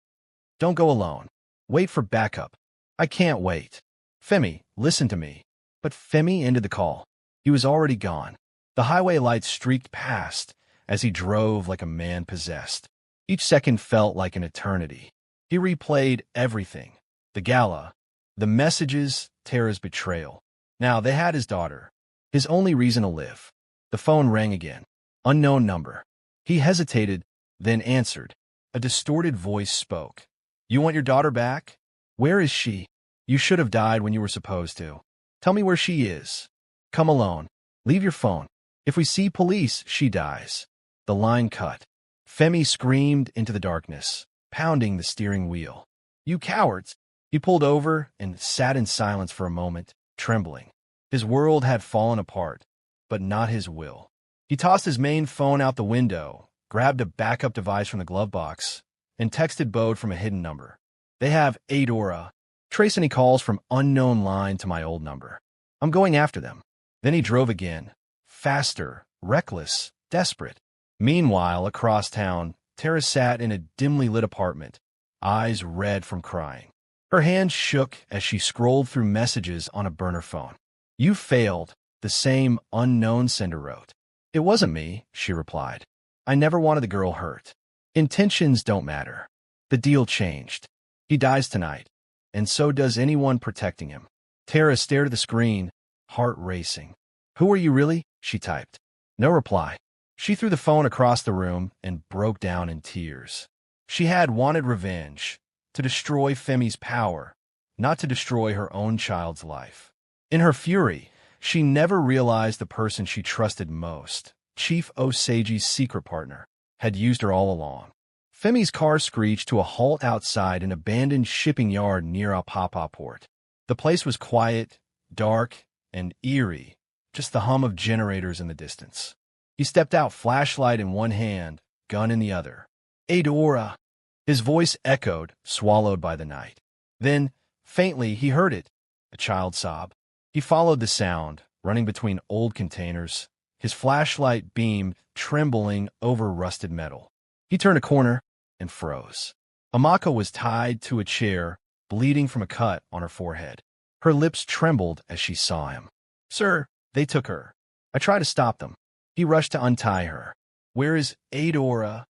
Don't go alone. Wait for backup. I can't wait. Femi, listen to me. But Femi ended the call. He was already gone. The highway lights streaked past as he drove like a man possessed. Each second felt like an eternity. He replayed everything. The gala, the messages, Tara's betrayal. Now they had his daughter, his only reason to live. The phone rang again. Unknown number. He hesitated, then answered. A distorted voice spoke. You want your daughter back? Where is she? You should have died when you were supposed to. Tell me where she is. Come alone. Leave your phone. If we see police, she dies. The line cut. Femi screamed into the darkness, pounding the steering wheel. You cowards! He pulled over and sat in silence for a moment, trembling. His world had fallen apart, but not his will. He tossed his main phone out the window, grabbed a backup device from the glove box, and texted Bode from a hidden number. They have Adora. Trace any calls from unknown line to my old number. I'm going after them. Then he drove again, faster, reckless, desperate. Meanwhile, across town, Tara sat in a dimly lit apartment, eyes red from crying. Her hands shook as she scrolled through messages on a burner phone. You failed, the same unknown sender wrote. It wasn't me, she replied. I never wanted the girl hurt. Intentions don't matter. The deal changed. He dies tonight, and so does anyone protecting him. Tara stared at the screen, heart racing. Who are you really? She typed. No reply. She threw the phone across the room and broke down in tears. She had wanted revenge, to destroy Femi's power, not to destroy her own child's life. In her fury, she never realized the person she trusted most, Chief Osagi's secret partner, had used her all along. Femi's car screeched to a halt outside an abandoned shipping yard near Apapa port. The place was quiet, dark, and eerie, just the hum of generators in the distance. He stepped out, flashlight in one hand, gun in the other. Adora! His voice echoed, swallowed by the night. Then, faintly, he heard it, a child sob. He followed the sound, running between old containers, his flashlight beam trembling over rusted metal. He turned a corner and froze. Amaka was tied to a chair, bleeding from a cut on her forehead. Her lips trembled as she saw him. Sir, they took her. I tried to stop them. He rushed to untie her. Where is Adora?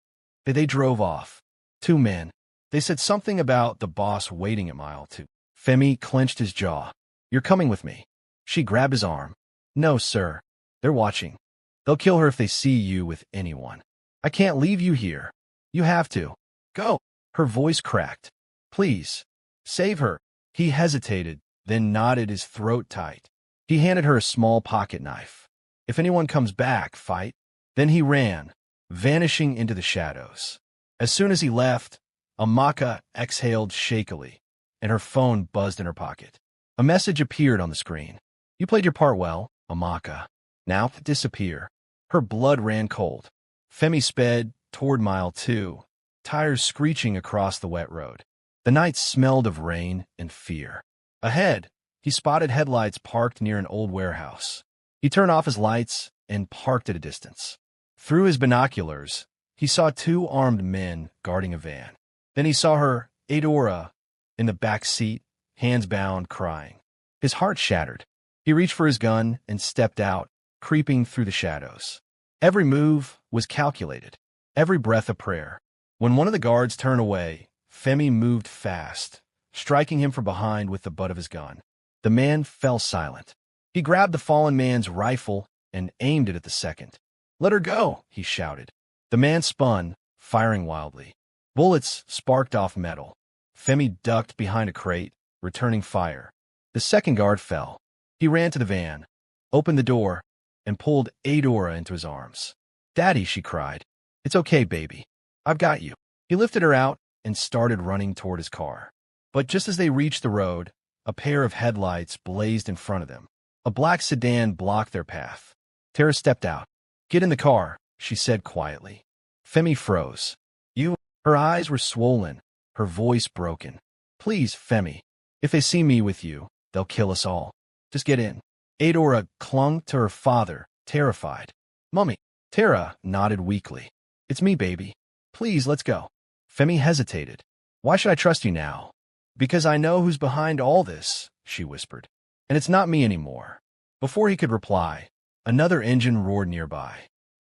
They drove off. 2 men. They said something about the boss waiting at mile 2. Femi clenched his jaw. You're coming with me. She grabbed his arm. No, sir. They're watching. They'll kill her if they see you with anyone. I can't leave you here. You have to. Go. Her voice cracked. Please. Save her. He hesitated, then knotted his throat tight. He handed her a small pocket knife. If anyone comes back, fight. Then he ran, vanishing into the shadows. As soon as he left, Amaka exhaled shakily, and her phone buzzed in her pocket. A message appeared on the screen. You played your part well, Amaka. Now disappear. Her blood ran cold. Femi sped toward mile 2, tires screeching across the wet road. The night smelled of rain and fear. Ahead, he spotted headlights parked near an old warehouse. He turned off his lights and parked at a distance. Through his binoculars, he saw 2 armed men guarding a van. Then he saw her, Adora, in the back seat, hands bound, crying. His heart shattered. He reached for his gun and stepped out, creeping through the shadows. Every move was calculated, every breath a prayer. When one of the guards turned away, Femi moved fast, striking him from behind with the butt of his gun. The man fell silent. He grabbed the fallen man's rifle and aimed it at the second. Let her go, he shouted. The man spun, firing wildly. Bullets sparked off metal. Femi ducked behind a crate, returning fire. The second guard fell. He ran to the van, opened the door, and pulled Adora into his arms. Daddy, she cried. It's okay, baby. I've got you. He lifted her out and started running toward his car. But just as they reached the road, a pair of headlights blazed in front of them. A black sedan blocked their path. Tara stepped out. Get in the car, she said quietly. Femi froze. You? Her eyes were swollen, her voice broken. Please, Femi. If they see me with you, they'll kill us all. Just get in. Adora clung to her father, terrified. Mummy. Tara nodded weakly. It's me, baby. Please, let's go. Femi hesitated. Why should I trust you now? Because I know who's behind all this, she whispered. And it's not me anymore. Before he could reply, another engine roared nearby.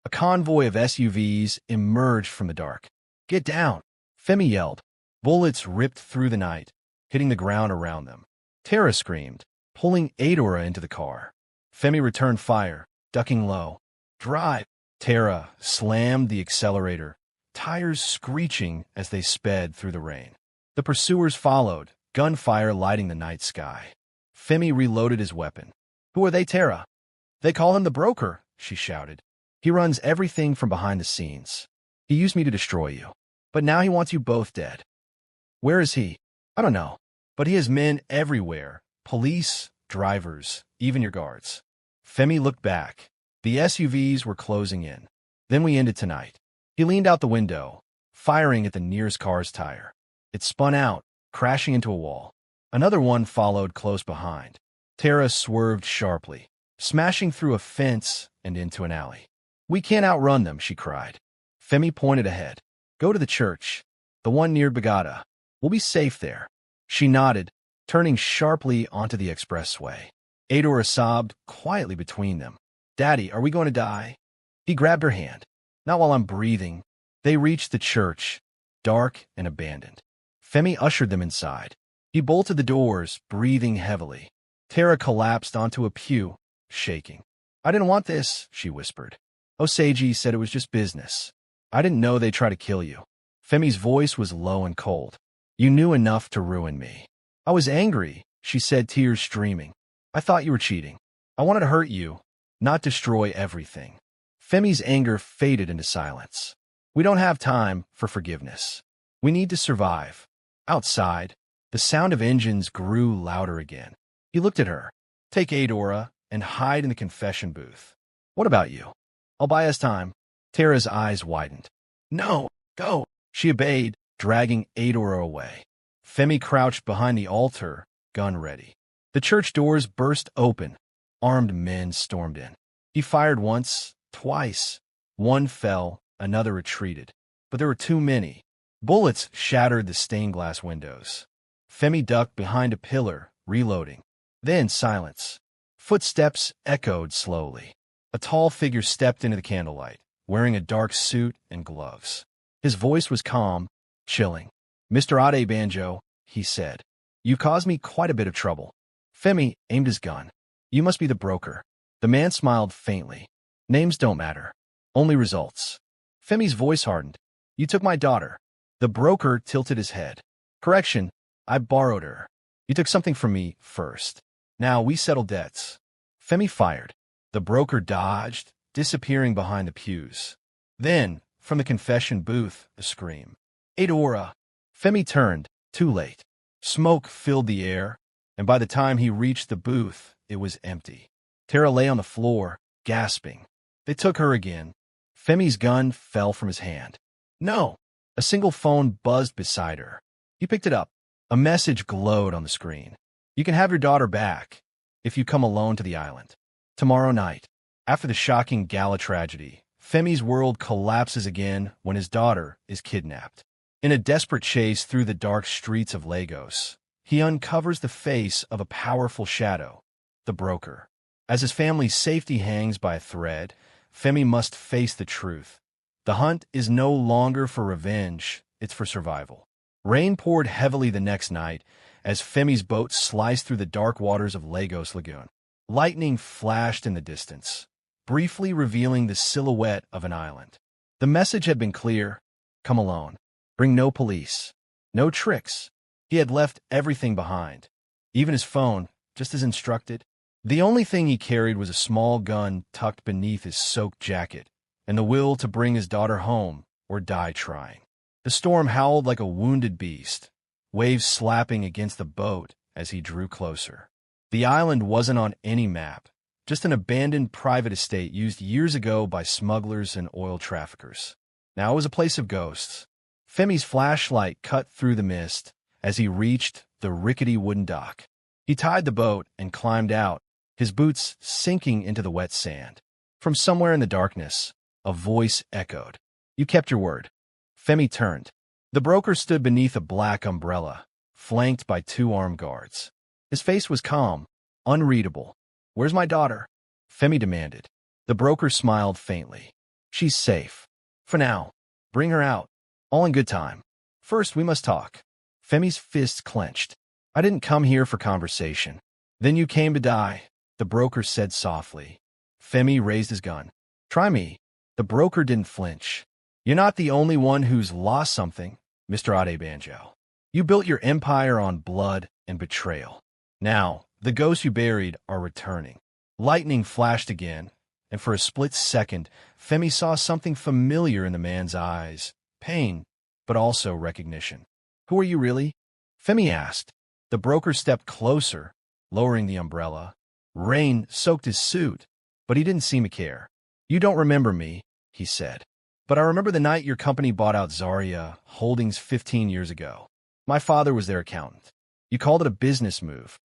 A convoy of SUVs emerged from the dark. Get down, Femi yelled. Bullets ripped through the night, hitting the ground around them. Tara screamed, pulling Adora into the car. Femi returned fire, ducking low. Drive! Tara slammed the accelerator, tires screeching as they sped through the rain. The pursuers followed, gunfire lighting the night sky. Femi reloaded his weapon. Who are they, Tara? They call him the broker, she shouted. He runs everything from behind the scenes. He used me to destroy you, but now he wants you both dead. Where is he? I don't know, but he has men everywhere. Police, drivers, even your guards. Femi looked back. The SUVs were closing in. Then we ended tonight. He leaned out the window, firing at the nearest car's tire. It spun out, crashing into a wall. Another one followed close behind. Tara swerved sharply, smashing through a fence and into an alley. We can't outrun them, she cried. Femi pointed ahead. Go to the church, the one near Bode. We'll be safe there. She nodded, turning sharply onto the expressway. Adora sobbed quietly between them. Daddy, are we going to die? He grabbed her hand. Not while I'm breathing. They reached the church, dark and abandoned. Femi ushered them inside. He bolted the doors, breathing heavily. Tara collapsed onto a pew, shaking. I didn't want this, she whispered. Oseji said it was just business. I didn't know they'd try to kill you. Femi's voice was low and cold. You knew enough to ruin me. I was angry, she said, tears streaming. I thought you were cheating. I wanted to hurt you, not destroy everything. Femi's anger faded into silence. We don't have time for forgiveness. We need to survive. Outside, the sound of engines grew louder again. He looked at her. Take Adora and hide in the confession booth. What about you? I'll buy us time. Tara's eyes widened. No, go. She obeyed, dragging Adora away. Femi crouched behind the altar, gun ready. The church doors burst open. Armed men stormed in. He fired once, twice. One fell, another retreated. But there were too many. Bullets shattered the stained glass windows. Femi ducked behind a pillar, reloading. Then silence. Footsteps echoed slowly. A tall figure stepped into the candlelight, wearing a dark suit and gloves. His voice was calm, chilling. Mr. Adebanjo, he said, you caused me quite a bit of trouble. Femi aimed his gun. You must be the broker. The man smiled faintly. Names don't matter. Only results. Femi's voice hardened. You took my daughter. The broker tilted his head. Correction, I borrowed her. You took something from me first. Now we settle debts. Femi fired. The broker dodged, disappearing behind the pews. Then, from the confession booth, a scream. Adora! Femi turned, too late. Smoke filled the air, and by the time he reached the booth, it was empty. Tara lay on the floor, gasping. They took her again. Femi's gun fell from his hand. No! A single phone buzzed beside her. He picked it up. A message glowed on the screen. You can have your daughter back if you come alone to the island. Tomorrow night. After the shocking gala tragedy, Femi's world collapses again when his daughter is kidnapped. In a desperate chase through the dark streets of Lagos, he uncovers the face of a powerful shadow, the broker. As his family's safety hangs by a thread, Femi must face the truth. The hunt is no longer for revenge, it's for survival. Rain poured heavily the next night as Femi's boat sliced through the dark waters of Lagos Lagoon. Lightning flashed in the distance, briefly revealing the silhouette of an island. The message had been clear: come alone. Bring no police. No tricks. He had left everything behind, even his phone, just as instructed. The only thing he carried was a small gun tucked beneath his soaked jacket, and the will to bring his daughter home or die trying. The storm howled like a wounded beast, waves slapping against the boat as he drew closer. The island wasn't on any map, just an abandoned private estate used years ago by smugglers and oil traffickers. Now it was a place of ghosts. Femi's flashlight cut through the mist as he reached the rickety wooden dock. He tied the boat and climbed out, his boots sinking into the wet sand. From somewhere in the darkness, a voice echoed. "You kept your word." Femi turned. The broker stood beneath a black umbrella, flanked by 2 armed guards. His face was calm, unreadable. "Where's my daughter?" Femi demanded. The broker smiled faintly. "She's safe. For now. Bring her out. All in good time. First, we must talk." Femi's fists clenched. "I didn't come here for conversation." "Then you came to die," the broker said softly. Femi raised his gun. "Try me." The broker didn't flinch. "You're not the only one who's lost something, Mr. Adebanjo. You built your empire on blood and betrayal. Now, the ghosts you buried are returning." Lightning flashed again, and for a split second, Femi saw something familiar in the man's eyes. Pain, but also recognition. "Who are you really?" Femi asked. The broker stepped closer, lowering the umbrella. Rain soaked his suit, but he didn't seem to care. "You don't remember me," he said. "But I remember the night your company bought out Zaria Holdings 15 years ago. My father was their accountant. You called it a business move.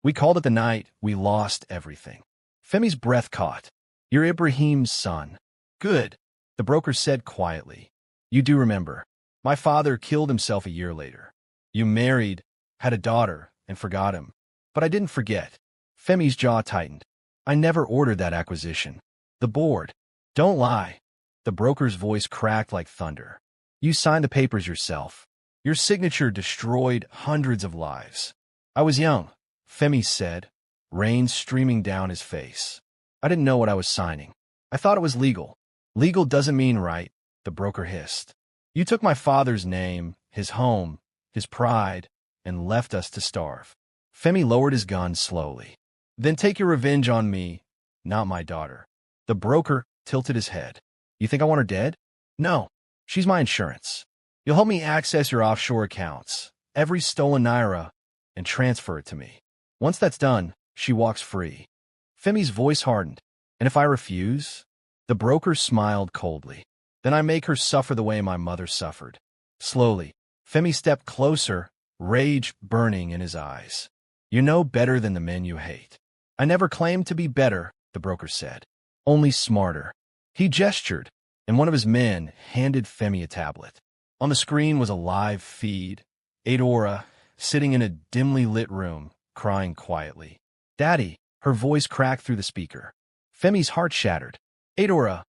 We called it the night we lost everything." Femi's breath caught. "You're Ibrahim's son." "Good," the broker said quietly. "You do remember. My father killed himself a year later. You married, had a daughter, and forgot him. But I didn't forget." Femi's jaw tightened. "I never ordered that acquisition. The board." "Don't lie." The broker's voice cracked like thunder. "You signed the papers yourself. Your signature destroyed hundreds of lives." "I was young," Femi said, rain streaming down his face. "I didn't know what I was signing. I thought it was legal." "Legal doesn't mean right," the broker hissed. "You took my father's name, his home, his pride, and left us to starve." Femi lowered his gun slowly. "Then take your revenge on me, not my daughter." The broker tilted his head. "You think I want her dead?" "No. She's my insurance. You'll help me access your offshore accounts, every stolen naira, and transfer it to me. Once that's done, she walks free." Femi's voice hardened. "And if I refuse?" The broker smiled coldly. "Then I make her suffer the way my mother suffered." Slowly, Femi stepped closer, rage burning in his eyes. "You know better than the men you hate." "I never claimed to be better," the broker said. "Only smarter." He gestured, and one of his men handed Femi a tablet. On the screen was a live feed. Adora, sitting in a dimly lit room, crying quietly. "Daddy," her voice cracked through the speaker. Femi's heart shattered. "Adora,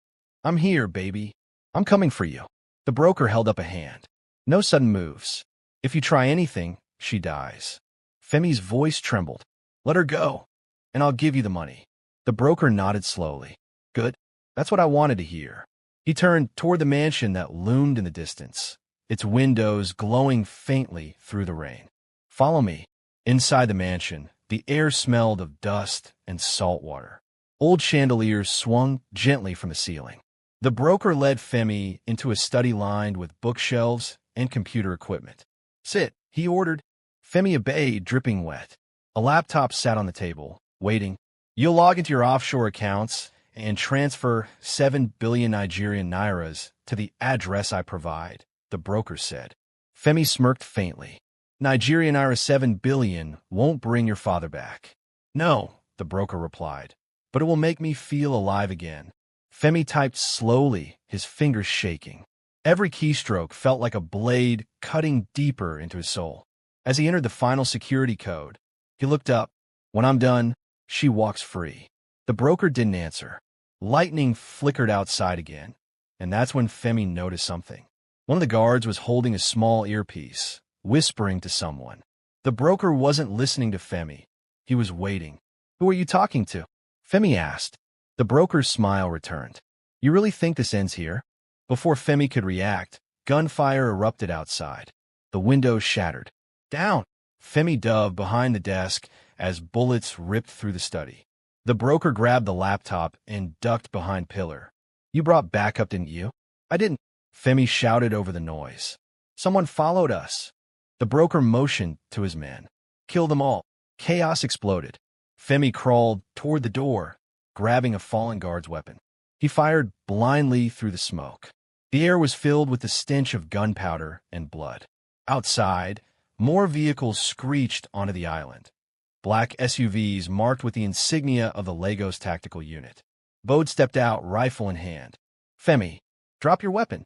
I'm here, baby. I'm coming for you." The broker held up a hand. "No sudden moves. If you try anything, she dies." Femi's voice trembled. "Let her go, and I'll give you the money." The broker nodded slowly. "Good. That's what I wanted to hear." He turned toward the mansion that loomed in the distance, its windows glowing faintly through the rain. "Follow me." Inside the mansion, the air smelled of dust and salt water. Old chandeliers swung gently from the ceiling. The broker led Femi into a study lined with bookshelves and computer equipment. "Sit," he ordered. Femi obeyed, dripping wet. A laptop sat on the table, waiting. "You'll log into your offshore accounts and transfer 7 billion Nigerian nairas to the address I provide," the broker said. Femi smirked faintly. "Nigerian naira 7 billion won't bring your father back." "No," the broker replied, "but it will make me feel alive again." Femi typed slowly, his fingers shaking. Every keystroke felt like a blade cutting deeper into his soul. As he entered the final security code, he looked up. "When I'm done, she walks free." The broker didn't answer. Lightning flickered outside again, and that's when Femi noticed something. One of the guards was holding a small earpiece, whispering to someone. The broker wasn't listening to Femi. He was waiting. "Who are you talking to?" Femi asked. The broker's smile returned. "You really think this ends here?" Before Femi could react, gunfire erupted outside. The windows shattered. "Down!" Femi dove behind the desk as bullets ripped through the study. The broker grabbed the laptop and ducked behind pillar. "You brought backup, didn't you?" "I didn't," Femi shouted over the noise. "Someone followed us." The broker motioned to his men. "Kill them all." Chaos exploded. Femi crawled toward the door, grabbing a fallen guard's weapon. He fired blindly through the smoke. The air was filled with the stench of gunpowder and blood. Outside, more vehicles screeched onto the island. Black SUVs marked with the insignia of the Lagos Tactical Unit. Bode stepped out, rifle in hand. Femi, drop your weapon.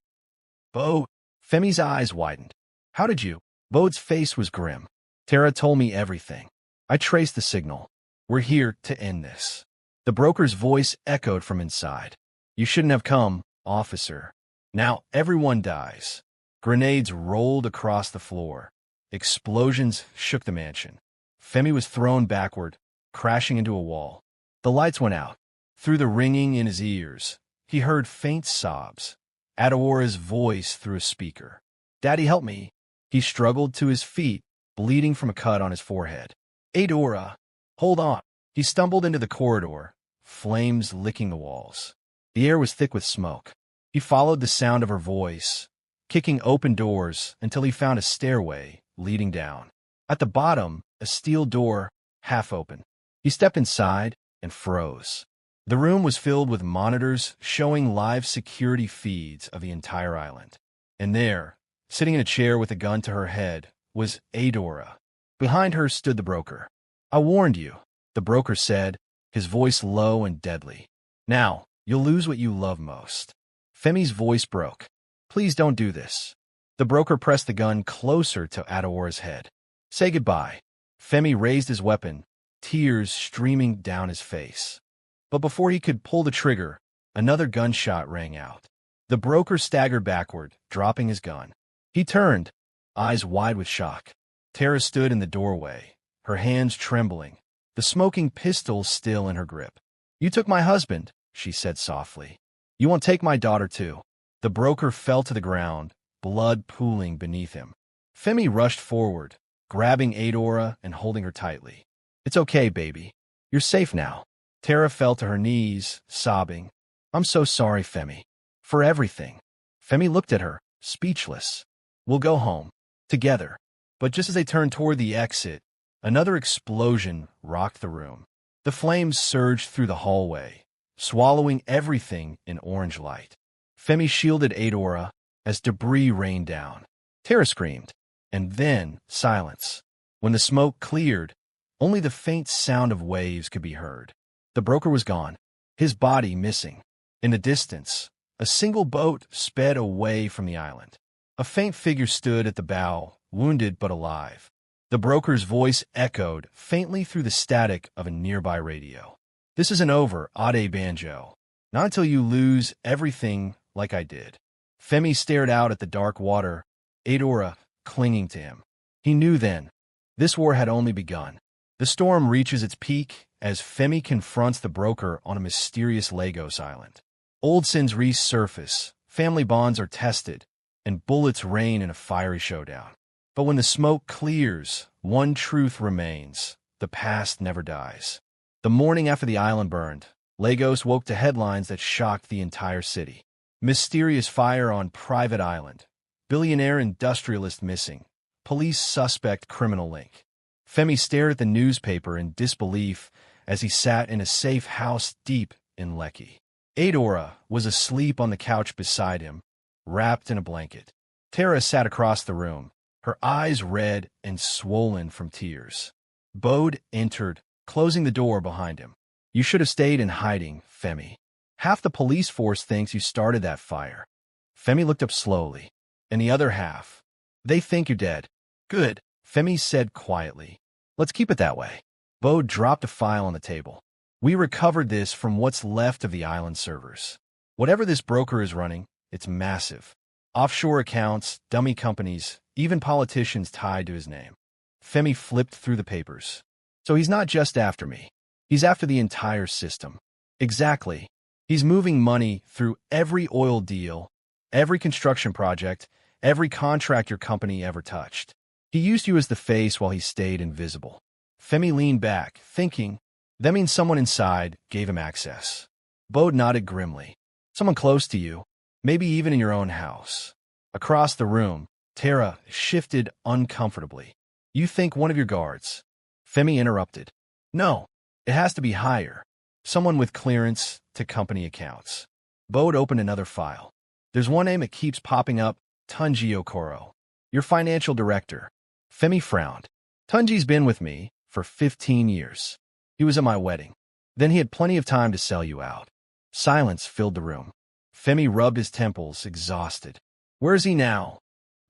Bode. Femi's eyes widened. How did you? Bode's face was grim. Tara told me everything. I traced the signal. We're here to end this. The broker's voice echoed from inside. You shouldn't have come, officer. Now everyone dies. Grenades rolled across the floor. Explosions shook the mansion. Femi was thrown backward, crashing into a wall. The lights went out. Through the ringing in his ears, he heard faint sobs. Adeora's voice through a speaker. Daddy, help me. He struggled to his feet, bleeding from a cut on his forehead. Adeora, hold on. He stumbled into the corridor, flames licking the walls. The air was thick with smoke. He followed the sound of her voice, kicking open doors until he found a stairway leading down. At the bottom, a steel door, half open. He stepped inside and froze. The room was filled with monitors showing live security feeds of the entire island. And there, sitting in a chair with a gun to her head, was Adeora. Behind her stood the broker. I warned you, the broker said, his voice low and deadly. Now, you'll lose what you love most. Femi's voice broke. Please don't do this. The broker pressed the gun closer to Adeora's head. Say goodbye. Femi raised his weapon, tears streaming down his face. But before he could pull the trigger, another gunshot rang out. The broker staggered backward, dropping his gun. He turned, eyes wide with shock. Tara stood in the doorway, her hands trembling, the smoking pistol still in her grip. You took my husband, she said softly. You won't take my daughter too. The broker fell to the ground, blood pooling beneath him. Femi rushed forward, grabbing Adeora and holding her tightly. It's okay, baby. You're safe now. Tara fell to her knees, sobbing. I'm so sorry, Femi. For everything. Femi looked at her, speechless. We'll go home. Together. But just as they turned toward the exit, another explosion rocked the room. The flames surged through the hallway, swallowing everything in orange light. Femi shielded Adeora as debris rained down. Tara screamed. And then, silence. When the smoke cleared, only the faint sound of waves could be heard. The broker was gone, his body missing. In the distance, a single boat sped away from the island. A faint figure stood at the bow, wounded but alive. The broker's voice echoed faintly through the static of a nearby radio. This isn't over, Adebanjo. Not until you lose everything like I did. Femi stared out at the dark water, Adeora clinging to him. He knew then, this war had only begun. The storm reaches its peak as Femi confronts the broker on a mysterious Lagos island. Old sins resurface, family bonds are tested, and bullets rain in a fiery showdown. But when the smoke clears, one truth remains. The past never dies. The morning after the island burned, Lagos woke to headlines that shocked the entire city. Mysterious fire on private island. Billionaire industrialist missing. Police suspect criminal link. Femi stared at the newspaper in disbelief as he sat in a safe house deep in Lekki. Adeora was asleep on the couch beside him, wrapped in a blanket. Tara sat across the room, her eyes red and swollen from tears. Bode entered, closing the door behind him. You should have stayed in hiding, Femi. Half the police force thinks you started that fire. Femi looked up slowly. And the other half, they think you're dead. Good, Femi said quietly. Let's keep it that way. Bode dropped a file on the table. We recovered this from what's left of the island servers. Whatever this broker is running, it's massive. Offshore accounts, dummy companies, even politicians tied to his name. Femi flipped through the papers. So he's not just after me. He's after the entire system. Exactly. He's moving money through every oil deal, every construction project, every contract your company ever touched. He used you as the face while he stayed invisible. Femi leaned back, thinking, that means someone inside gave him access. Bode nodded grimly. Someone close to you, maybe even in your own house. Across the room, Tara shifted uncomfortably. You think one of your guards? Femi interrupted. No, it has to be higher. Someone with clearance to company accounts. Bode opened another file. There's one name that keeps popping up, Tunji Okoro. Your financial director. Femi frowned. Tunji's been with me for 15 years. He was at my wedding. Then he had plenty of time to sell you out. Silence filled the room. Femi rubbed his temples, exhausted. Where is he now?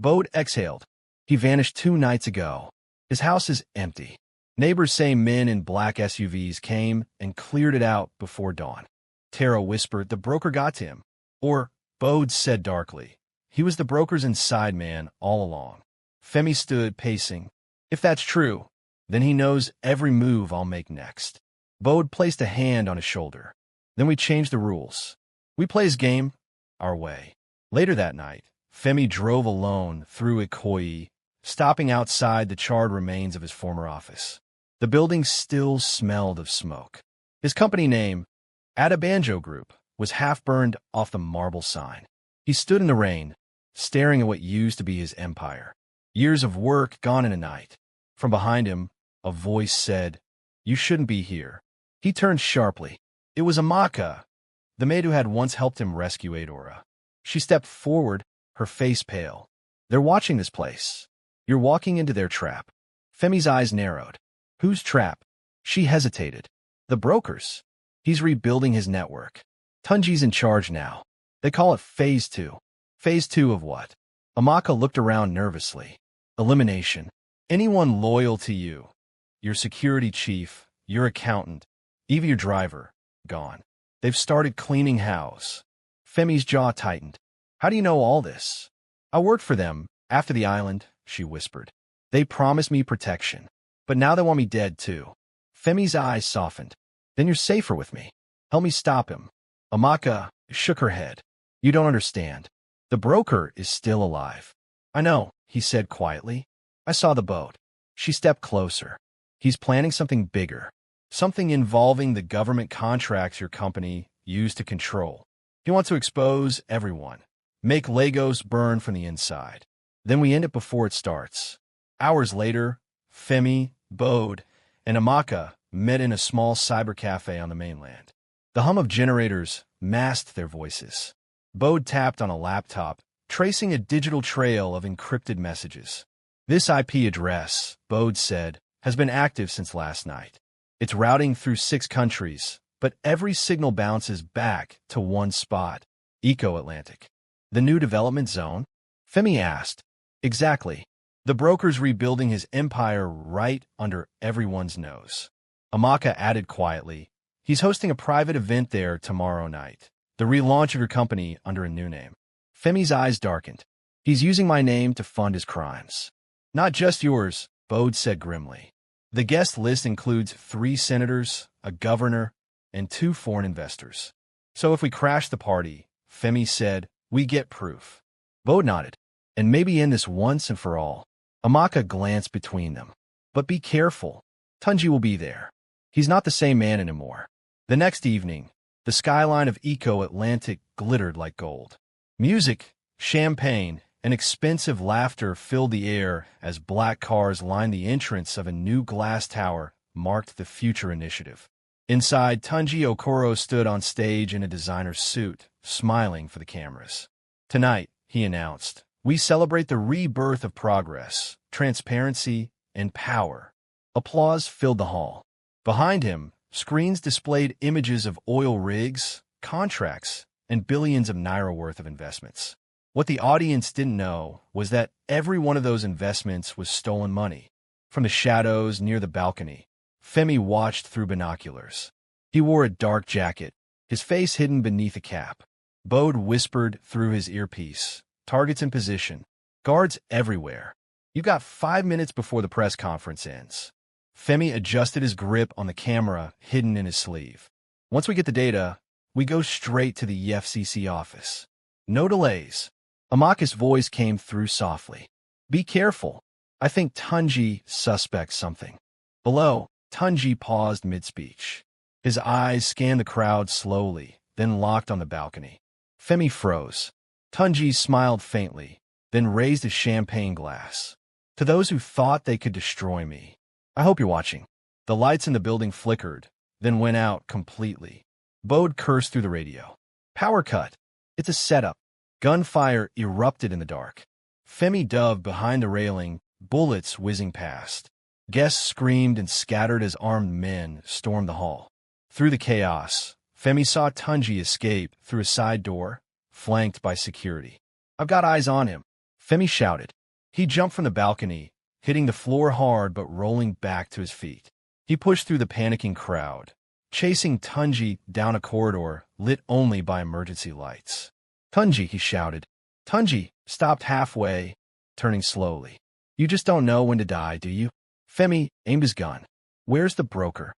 Bode exhaled. He vanished 2 nights ago. His house is empty. Neighbors say men in black SUVs came and cleared it out before dawn. Tara whispered the broker got to him. Or, Bode said darkly, he was the broker's inside man all along. Femi stood, pacing. If that's true, then he knows every move I'll make next. Bode placed a hand on his shoulder. Then we changed the rules. We play his game our way. Later that night, Femi drove alone through Ikoyi, stopping outside the charred remains of his former office. The building still smelled of smoke. His company name, Adebanjo Group, was half burned off the marble sign. He stood in the rain, staring at what used to be his empire. Years of work gone in a night. From behind him, a voice said, "You shouldn't be here." He turned sharply. It was Amaka, the maid who had once helped him rescue Adora. She stepped forward, her face pale. They're watching this place. You're walking into their trap. Femi's eyes narrowed. Whose trap? She hesitated. The broker's. He's rebuilding his network. Tunji's in charge now. They call it Phase 2. Phase 2 of what? Amaka looked around nervously. Elimination. Anyone loyal to you. Your security chief, your accountant, even your driver, gone. They've started cleaning house. Femi's jaw tightened. How do you know all this? I worked for them, after the island, she whispered. They promised me protection. But now they want me dead, too. Femi's eyes softened. Then you're safer with me. Help me stop him. Amaka shook her head. You don't understand. The broker is still alive. I know, he said quietly. I saw the boat. She stepped closer. He's planning something bigger. Something involving the government contracts your company used to control. He wants to expose everyone. Make Lagos burn from the inside. Then we end it before it starts. Hours later, Femi, Bode, and Amaka met in a small cyber cafe on the mainland. The hum of generators masked their voices. Bode tapped on a laptop, tracing a digital trail of encrypted messages. This IP address, Bode said, has been active since last night. It's routing through 6 countries, but every signal bounces back to one spot, Eco-Atlantic. The new development zone? Femi asked. Exactly. The broker's rebuilding his empire right under everyone's nose. Amaka added quietly, he's hosting a private event there tomorrow night. The relaunch of your company under a new name. Femi's eyes darkened. He's using my name to fund his crimes. Not just yours, Bode said grimly. The guest list includes 3 senators, a governor, and 2 foreign investors. So if we crash the party, Femi said, we get proof. Bode nodded. And maybe end this once and for all. Amaka glanced between them. But be careful. Tunji will be there. He's not the same man anymore. The next evening, the skyline of Eco-Atlantic glittered like gold. Music, champagne, and expensive laughter filled the air as black cars lined the entrance of a new glass tower marked the future initiative. Inside, Tunji Okoro stood on stage in a designer suit, smiling for the cameras. Tonight, he announced, we celebrate the rebirth of progress, transparency, and power. Applause filled the hall. Behind him, screens displayed images of oil rigs, contracts, and billions of naira worth of investments. What the audience didn't know was that every one of those investments was stolen money. From the shadows near the balcony, Femi watched through binoculars. He wore a dark jacket, his face hidden beneath a cap. Bode whispered through his earpiece, targets in position, guards everywhere. You got 5 minutes before the press conference ends. Femi adjusted his grip on the camera hidden in his sleeve. Once we get the data, we go straight to the EFCC office. No delays. Amaka's voice came through softly. Be careful. I think Tunji suspects something. Below, Tunji paused mid-speech. His eyes scanned the crowd slowly, then locked on the balcony. Femi froze. Tunji smiled faintly, then raised his champagne glass. To those who thought they could destroy me, I hope you're watching. The lights in the building flickered, then went out completely. Bode cursed through the radio. Power cut. It's a setup. Gunfire erupted in the dark. Femi dove behind the railing, bullets whizzing past. Guests screamed and scattered as armed men stormed the hall. Through the chaos, Femi saw Tunji escape through a side door, flanked by security. "I've got eyes on him," Femi shouted. He jumped from the balcony, hitting the floor hard but rolling back to his feet. He pushed through the panicking crowd, chasing Tunji down a corridor lit only by emergency lights. "Tunji," he shouted. Tunji stopped halfway, turning slowly. "You just don't know when to die, do you?" Femi aimed his gun. "Where's the broker?"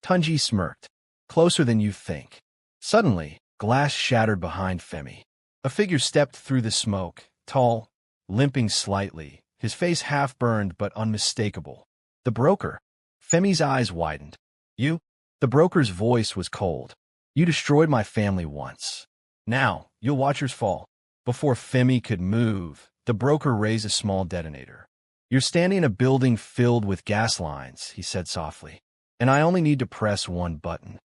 Tunji smirked. "Closer than you think." Suddenly, glass shattered behind Femi. A figure stepped through the smoke, tall, limping slightly, his face half-burned but unmistakable. "The broker." Femi's eyes widened. "You?" The broker's voice was cold. "You destroyed my family once. Now, you'll watch yours fall." Before Femi could move, the broker raised a small detonator. "You're standing in a building filled with gas lines," he said softly. "And I only need to press one button."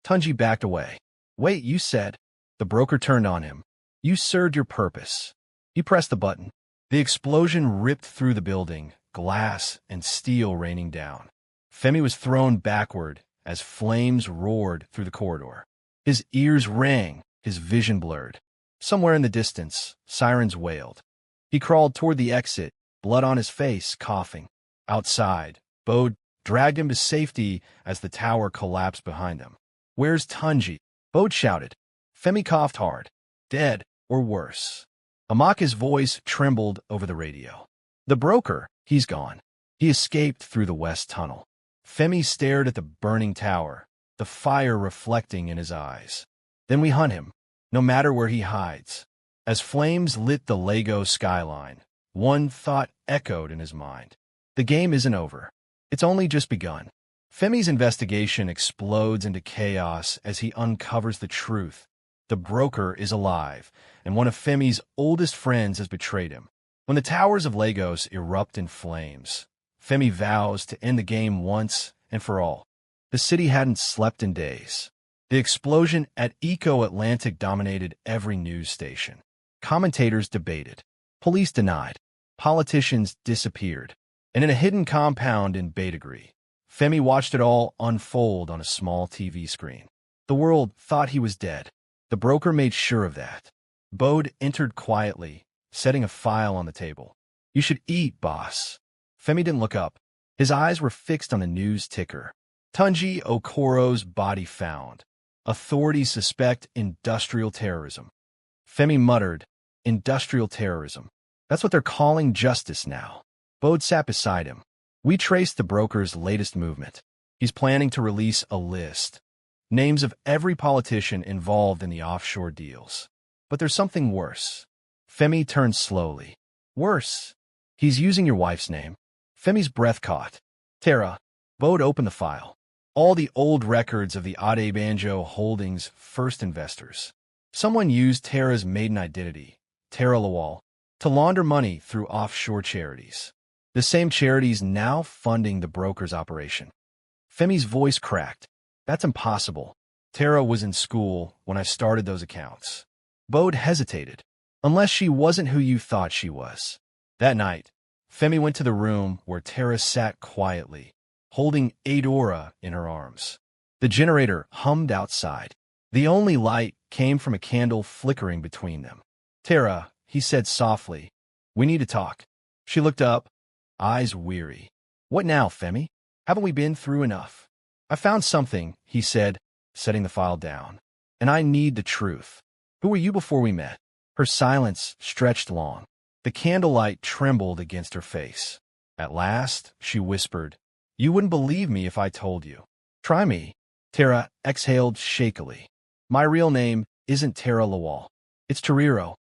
Tunji backed away. "Wait, you said—" The broker turned on him. "You served your purpose." He pressed the button. The explosion ripped through the building, glass and steel raining down. Femi was thrown backward as flames roared through the corridor. His ears rang, his vision blurred. Somewhere in the distance, sirens wailed. He crawled toward the exit, blood on his face, coughing. Outside, Bode dragged him to safety as the tower collapsed behind them. "Where's Tunji?" Bode shouted. Femi coughed hard. "Dead, or worse." Amaka's voice trembled over the radio. "The broker, he's gone. He escaped through the west tunnel." Femi stared at the burning tower, the fire reflecting in his eyes. "Then we hunt him, no matter where he hides." As flames lit the Lagos skyline, one thought echoed in his mind. The game isn't over. It's only just begun. Femi's investigation explodes into chaos as he uncovers the truth. The broker is alive, and one of Femi's oldest friends has betrayed him. When the towers of Lagos erupt in flames, Femi vows to end the game once and for all. The city hadn't slept in days. The explosion at Eco Atlantic dominated every news station. Commentators debated. Police denied. Politicians disappeared. And in a hidden compound in Bode, Femi watched it all unfold on a small TV screen. The world thought he was dead. The broker made sure of that. Bode entered quietly, setting a file on the table. "You should eat, boss." Femi didn't look up. His eyes were fixed on the news ticker. Tunji Okoro's body found. Authorities suspect industrial terrorism. Femi muttered, "Industrial terrorism. That's what they're calling justice now." Bode sat beside him. "We traced the broker's latest movement. He's planning to release a list. Names of every politician involved in the offshore deals. But there's something worse." Femi turned slowly. "Worse? He's using your wife's name." Femi's breath caught. "Tara." Bode opened the file. All the old records of the Adebanjo Holdings' first investors. Someone used Tara's maiden identity, Tara Lawal, to launder money through offshore charities. The same charities now funding the broker's operation. Femi's voice cracked. "That's impossible. Tara was in school when I started those accounts." Bode hesitated. "Unless she wasn't who you thought she was." That night, Femi went to the room where Tara sat quietly, holding Adora in her arms. The generator hummed outside. The only light came from a candle flickering between them. "Tara," he said softly, "we need to talk." She looked up, eyes weary. "What now, Femi? Haven't we been through enough?" "I found something," he said, setting the file down. "And I need the truth. Who were you before we met?" Her silence stretched long. The candlelight trembled against her face. At last, she whispered, "You wouldn't believe me if I told you." "Try me." Tara exhaled shakily. "My real name isn't Tara Lawal. It's Tariro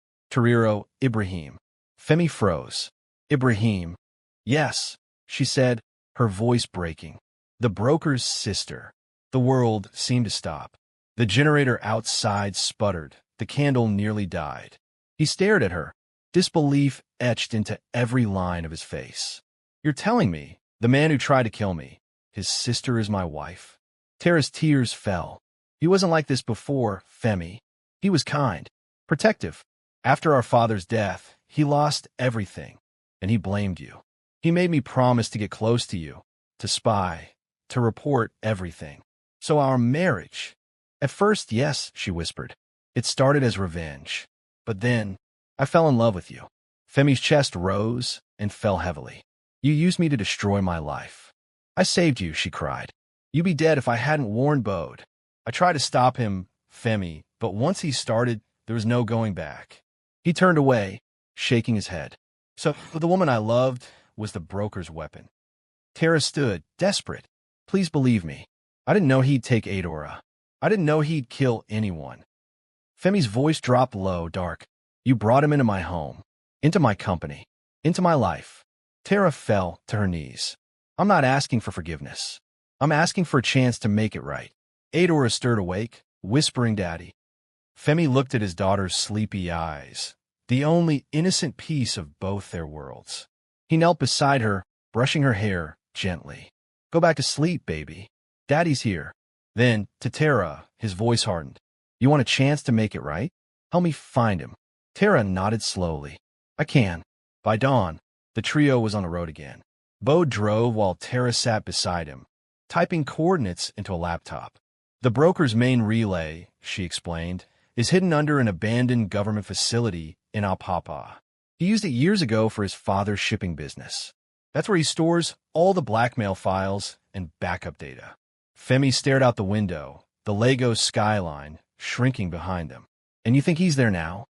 Ibrahim." Femi froze. "Ibrahim." "Yes," she said, her voice breaking. "The broker's sister." The world seemed to stop. The generator outside sputtered. The candle nearly died. He stared at her, disbelief etched into every line of his face. "You're telling me the man who tried to kill me, his sister is my wife?" Tara's tears fell. "He wasn't like this before, Femi. He was kind, protective. After our father's death, he lost everything, and he blamed you. He made me promise to get close to you, to spy, to report everything. So our marriage. At first, yes, she whispered. It started as revenge. But then, I fell in love with you. Femi's chest rose and fell heavily. You used me to destroy my life. I saved you, she cried. You'd be dead if I hadn't warned Bode. I tried to stop him, Femi, but once he started, there was no going back. He turned away, shaking his head. So the woman I loved was the broker's weapon. Tara stood, desperate. Please believe me. I didn't know he'd take Adora. I didn't know he'd kill anyone. Femi's voice dropped low, dark. You brought him into my home, into my company, into my life. Tara fell to her knees. I'm not asking for forgiveness. I'm asking for a chance to make it right. Adora stirred awake, whispering Daddy. Femi looked at his daughter's sleepy eyes, the only innocent piece of both their worlds. He knelt beside her, brushing her hair gently. Go back to sleep, baby. Daddy's here. Then, to Tara, his voice hardened. You want a chance to make it right? Help me find him. Tara nodded slowly. I can. By dawn, the trio was on the road again. Bode drove while Tara sat beside him, typing coordinates into a laptop. The broker's main relay, she explained, is hidden under an abandoned government facility in Apapa. He used it years ago for his father's shipping business. That's where he stores all the blackmail files and backup data. Femi stared out the window, the Lagos skyline shrinking behind them. And you think he's there now?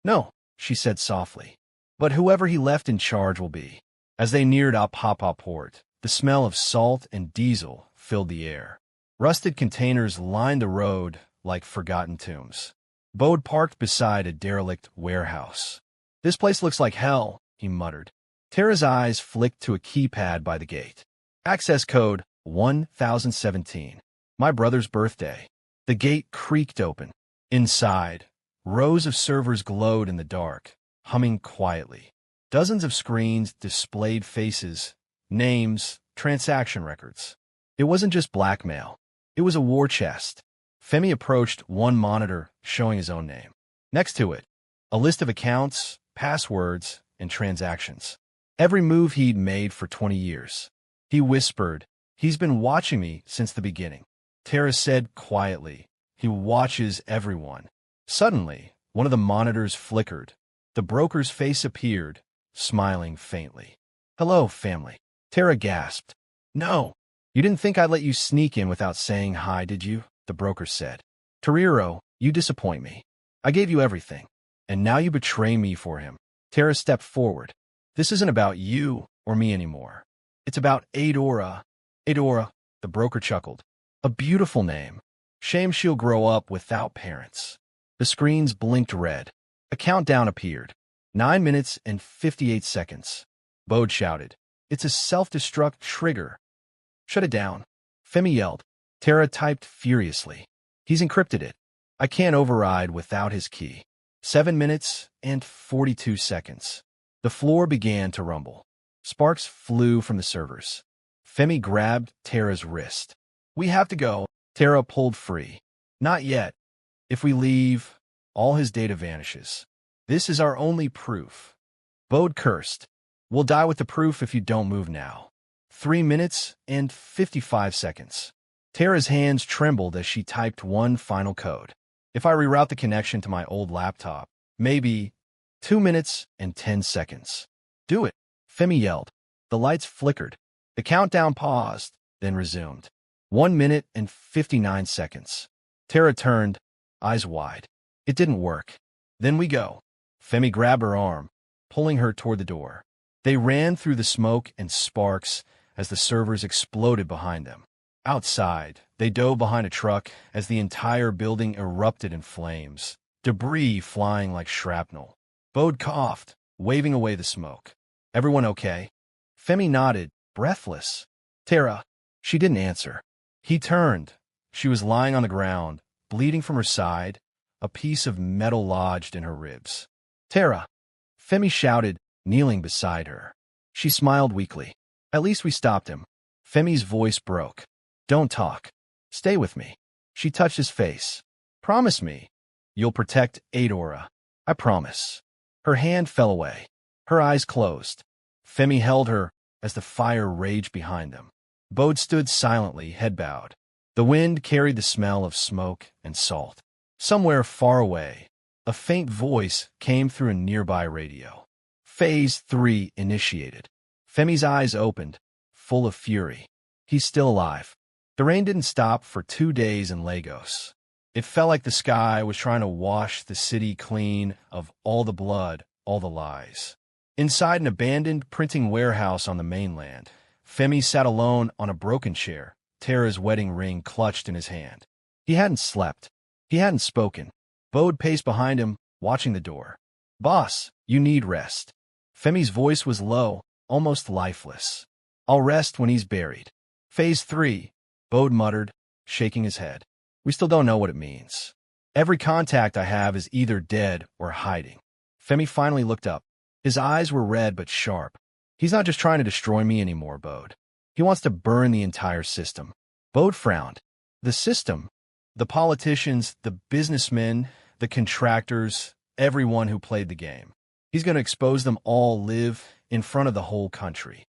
No, she said softly. But whoever he left in charge will be. As they neared Apapa port, the smell of salt and diesel filled the air. Rusted containers lined the road like forgotten tombs. Bode parked beside a derelict warehouse. This place looks like hell, he muttered. Tara's eyes flicked to a keypad by the gate. Access code 1017. My brother's birthday. The gate creaked open. Inside, rows of servers glowed in the dark, humming quietly. Dozens of screens displayed faces, names, transaction records. It wasn't just blackmail. It was a war chest. Femi approached one monitor showing his own name. Next to it, a list of accounts, passwords, and transactions. Every move he'd made for 20 years. He whispered, He's been watching me since the beginning. Tara said quietly, He watches everyone. Suddenly, one of the monitors flickered. The broker's face appeared, smiling faintly. Hello, family. Tara gasped. No, you didn't think I'd let you sneak in without saying hi, did you? The broker said. Toriro, you disappoint me. I gave you everything, and now you betray me for him. Tara stepped forward. This isn't about you or me anymore. It's about Adora. Adora, the broker chuckled. A beautiful name. Shame she'll grow up without parents. The screens blinked red. A countdown appeared. 9 minutes and 58 seconds. Bode shouted. It's a self-destruct trigger. Shut it down. Femi yelled. Tara typed furiously. He's encrypted it. I can't override without his key. 7 minutes and 42 seconds. The floor began to rumble. Sparks flew from the servers. Femi grabbed Tara's wrist. We have to go. Tara pulled free. Not yet. If we leave, all his data vanishes. This is our only proof. Bode cursed. We'll die with the proof if you don't move now. 3 minutes and 55 seconds. Tara's hands trembled as she typed one final code. If I reroute the connection to my old laptop, maybe 2 minutes and 10 seconds. Do it, Femi yelled. The lights flickered. The countdown paused, then resumed. 1 minute and 59 seconds. Tara turned, eyes wide. It didn't work. Then we go. Femi grabbed her arm, pulling her toward the door. They ran through the smoke and sparks as the servers exploded behind them. Outside, they dove behind a truck as the entire building erupted in flames, debris flying like shrapnel. Bode coughed, waving away the smoke. Everyone okay? Femi nodded, breathless. Tara. She didn't answer. He turned. She was lying on the ground, bleeding from her side, a piece of metal lodged in her ribs. Tara. Femi shouted, kneeling beside her. She smiled weakly. At least we stopped him. Femi's voice broke. Don't talk. Stay with me. She touched his face. Promise me. You'll protect Adora. I promise. Her hand fell away. Her eyes closed. Femi held her as the fire raged behind them. Bode stood silently, head bowed. The wind carried the smell of smoke and salt. Somewhere far away, a faint voice came through a nearby radio. Phase 3 initiated. Femi's eyes opened, full of fury. He's still alive. The rain didn't stop for 2 days in Lagos. It felt like the sky was trying to wash the city clean of all the blood, all the lies. Inside an abandoned printing warehouse on the mainland, Femi sat alone on a broken chair, Tara's wedding ring clutched in his hand. He hadn't slept. He hadn't spoken. Bode paced behind him, watching the door. "Boss, you need rest." Femi's voice was low, almost lifeless. "I'll rest when he's buried." "Phase 3, Bode muttered, shaking his head. "We still don't know what it means. Every contact I have is either dead or hiding." Femi finally looked up. His eyes were red but sharp. "He's not just trying to destroy me anymore, Bode. He wants to burn the entire system." Bode frowned. "The system? The politicians, the businessmen, the contractors, everyone who played the game. He's going to expose them all live in front of the whole country."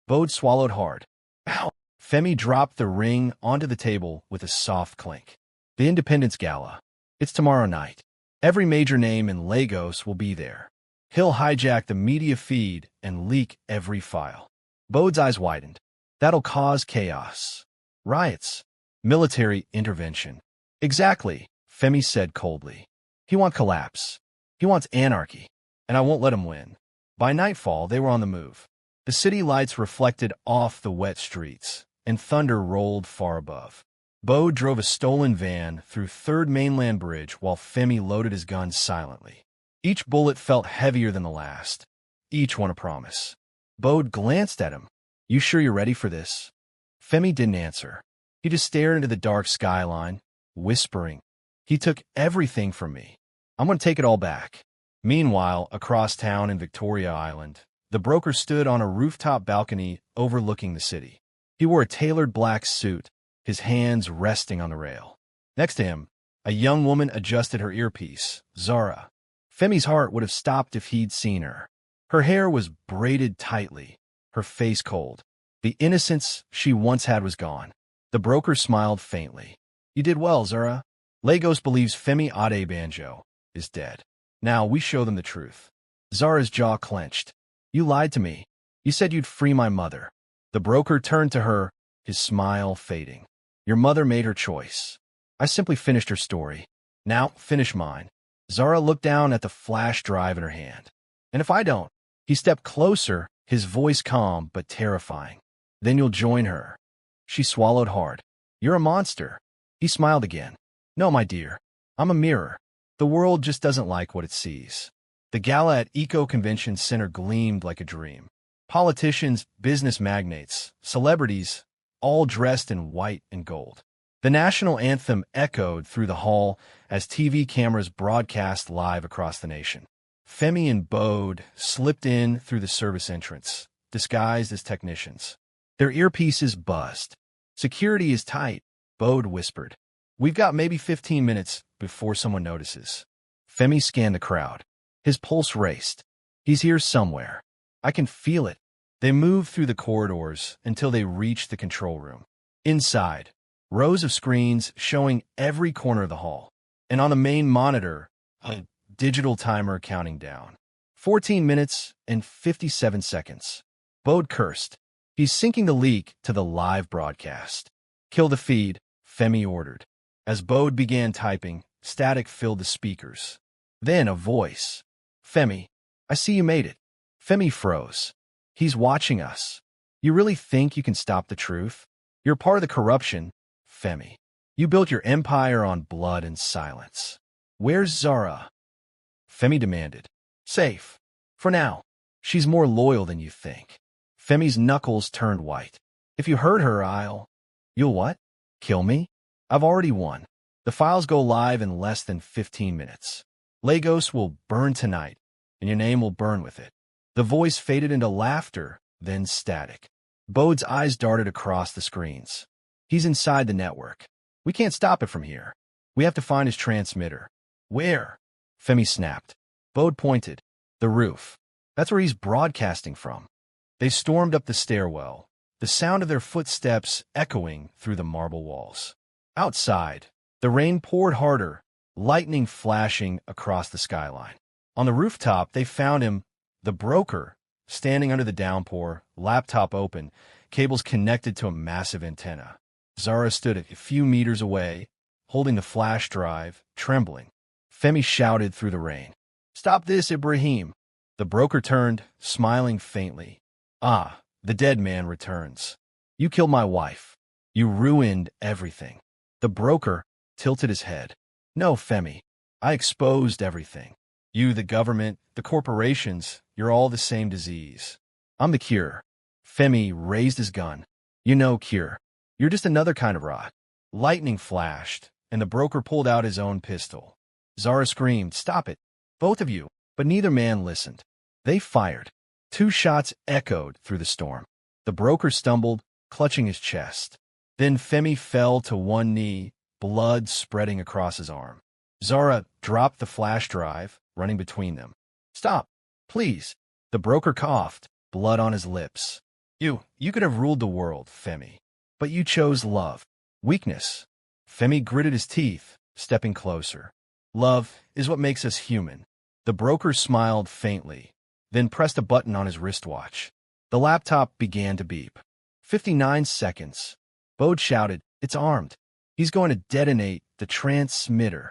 Bode swallowed hard. "Ow!" Femi dropped the ring onto the table with a soft clink. "The Independence Gala. It's tomorrow night. Every major name in Lagos will be there. He'll hijack the media feed and leak every file." Bode's eyes widened. "That'll cause chaos. Riots. Military intervention." "Exactly," Femi said coldly. "He wants collapse. He wants anarchy. And I won't let him win." By nightfall, they were on the move. The city lights reflected off the wet streets, and thunder rolled far above. Bode drove a stolen van through 3rd Mainland Bridge while Femi loaded his gun silently. Each bullet felt heavier than the last. Each one a promise. Bode glanced at him. "You sure you're ready for this?" Femi didn't answer. He just stared into the dark skyline, whispering, "He took everything from me. I'm going to take it all back." Meanwhile, across town in Victoria Island, the broker stood on a rooftop balcony overlooking the city. He wore a tailored black suit, his hands resting on the rail. Next to him, a young woman adjusted her earpiece, Zara. Femi's heart would have stopped if he'd seen her. Her hair was braided tightly, her face cold. The innocence she once had was gone. The broker smiled faintly. "You did well, Zara. Lagos believes Femi Adebanjo is dead. Now we show them the truth." Zara's jaw clenched. "You lied to me. You said you'd free my mother." The broker turned to her, his smile fading. "Your mother made her choice. I simply finished her story. Now finish mine." Zara looked down at the flash drive in her hand. "And if I don't?" He stepped closer, his voice calm but terrifying. "Then you'll join her." She swallowed hard. "You're a monster." He smiled again. "No, my dear. I'm a mirror. The world just doesn't like what it sees." The gala at Eco Convention Center gleamed like a dream. Politicians, business magnates, celebrities, all dressed in white and gold. The national anthem echoed through the hall as TV cameras broadcast live across the nation. Femi and Bode slipped in through the service entrance, disguised as technicians. Their earpieces buzzed. "Security is tight," Bode whispered. "We've got maybe 15 minutes before someone notices." Femi scanned the crowd. His pulse raced. "He's here somewhere. I can feel it." They moved through the corridors until they reached the control room. Inside, rows of screens showing every corner of the hall. And on the main monitor, a digital timer counting down. 14 minutes and 57 seconds. Bode cursed. "He's syncing the leak to the live broadcast." "Kill the feed," Femi ordered. As Bode began typing, static filled the speakers. Then a voice. "Femi, I see you made it." Femi froze. "He's watching us. You really think you can stop the truth? You're part of the corruption, Femi. You built your empire on blood and silence." "Where's Zara?" Femi demanded. "Safe. For now. She's more loyal than you think." Femi's knuckles turned white. "If you hurt her, You'll what? Kill me? I've already won. The files go live in less than 15 minutes. Lagos will burn tonight, and your name will burn with it." The voice faded into laughter, then static. Bode's eyes darted across the screens. "He's inside the network. We can't stop it from here. We have to find his transmitter." "Where?" Femi snapped. Bode pointed. The roof. That's where he's broadcasting from. They stormed up the stairwell, the sound of their footsteps echoing through the marble walls. Outside, the rain poured harder, lightning flashing across the skyline. On the rooftop, they found him, the broker, standing under the downpour, laptop open, cables connected to a massive antenna. Zara stood a few meters away, holding the flash drive, trembling. Femi shouted through the rain, "Stop this, Ibrahim!" The broker turned, smiling faintly. "Ah, the dead man returns. You killed my wife. You ruined everything." The broker tilted his head. "No, Femi. I exposed everything. You, the government, the corporations, you're all the same disease. I'm the cure." Femi raised his gun. "You know cure. You're just another kind of rot." Lightning flashed, and the broker pulled out his own pistol. Zara screamed, "Stop it, both of you!" But neither man listened. They fired. 2 shots echoed through the storm. The broker stumbled, clutching his chest. Then Femi fell to one knee, blood spreading across his arm. Zara dropped the flash drive, running between them. "Stop, please." The broker coughed, blood on his lips. You could have ruled the world, Femi. But you chose love. Weakness." Femi gritted his teeth, stepping closer. "Love is what makes us human." The broker smiled faintly, then pressed a button on his wristwatch. The laptop began to beep. 59 seconds. Bode shouted, "It's armed. He's going to detonate the transmitter."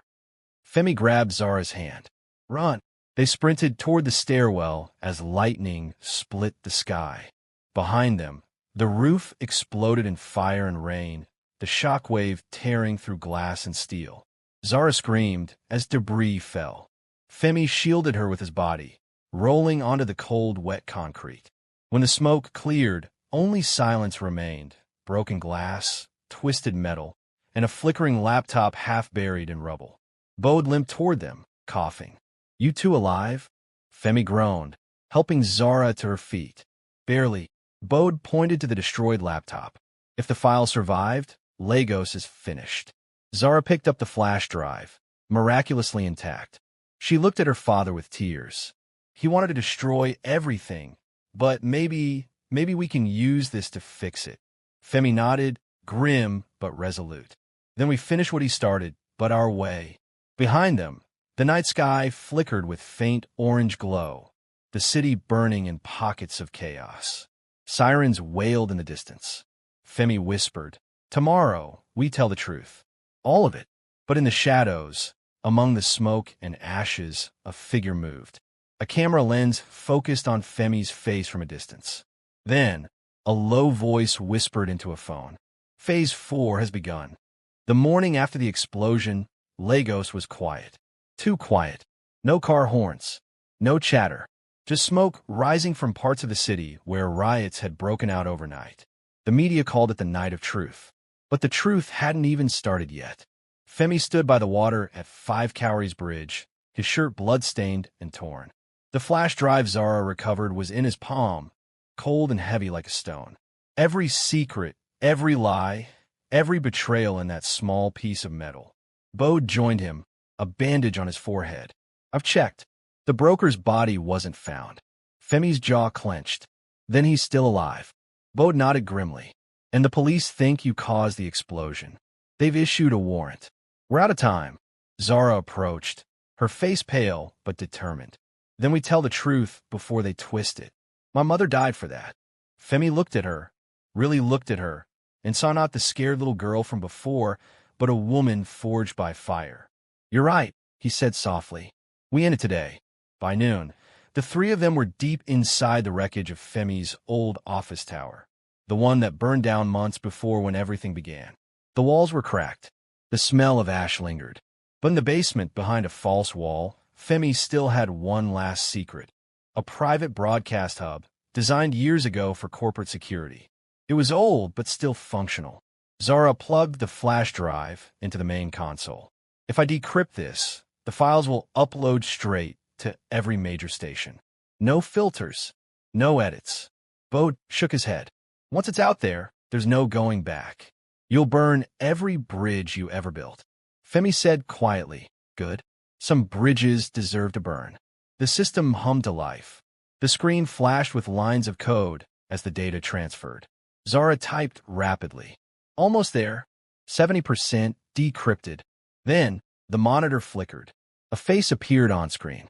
Femi grabbed Zara's hand. "Run." They sprinted toward the stairwell as lightning split the sky. Behind them, the roof exploded in fire and rain, the shockwave tearing through glass and steel. Zara screamed as debris fell. Femi shielded her with his body, rolling onto the cold, wet concrete. When the smoke cleared, only silence remained, broken glass, twisted metal, and a flickering laptop half buried in rubble. Bode limped toward them, coughing. "You two alive?" Femi groaned, helping Zara to her feet. "Barely." Bode pointed to the destroyed laptop. "If the file survived, Lagos is finished." Zara picked up the flash drive, miraculously intact. She looked at her father with tears. "He wanted to destroy everything, but maybe we can use this to fix it." Femi nodded, grim but resolute. "Then we finish what he started, but our way." Behind them, the night sky flickered with faint orange glow, the city burning in pockets of chaos. Sirens wailed in the distance. Femi whispered, "Tomorrow, we tell the truth. All of it." But in the shadows, among the smoke and ashes, a figure moved. A camera lens focused on Femi's face from a distance. Then, a low voice whispered into a phone. "Phase 4 has begun." The morning after the explosion, Lagos was quiet. Too quiet. No car horns. No chatter. Just smoke rising from parts of the city where riots had broken out overnight. The media called it the night of truth. But the truth hadn't even started yet. Femi stood by the water at 5 Cowries Bridge, his shirt blood-stained and torn. The flash drive Zara recovered was in his palm, cold and heavy like a stone. Every secret, every lie, every betrayal in that small piece of metal. Bode joined him, a bandage on his forehead. "I've checked. The broker's body wasn't found." Femi's jaw clenched. "Then he's still alive." Bode nodded grimly. "And the police think you caused the explosion. They've issued a warrant." "We're out of time." Zara approached, her face pale but determined. "Then we tell the truth before they twist it. My mother died for that." Femi looked at her, really looked at her, and saw not the scared little girl from before, but a woman forged by fire. "You're right," he said softly. "We end it today." By noon, the 3 of them were deep inside the wreckage of Femi's old office tower, the one that burned down months before when everything began. The walls were cracked. The smell of ash lingered. But in the basement, behind a false wall, Femi still had one last secret. A private broadcast hub, designed years ago for corporate security. It was old, but still functional. Zara plugged the flash drive into the main console. "If I decrypt this, the files will upload straight to every major station. No filters, no edits." Bode shook his head. "Once it's out there, there's no going back. You'll burn every bridge you ever built." Femi said quietly, "Good. Some bridges deserve to burn." The system hummed to life. The screen flashed with lines of code as the data transferred. Zara typed rapidly. Almost there. 70% decrypted. Then, the monitor flickered. A face appeared on screen.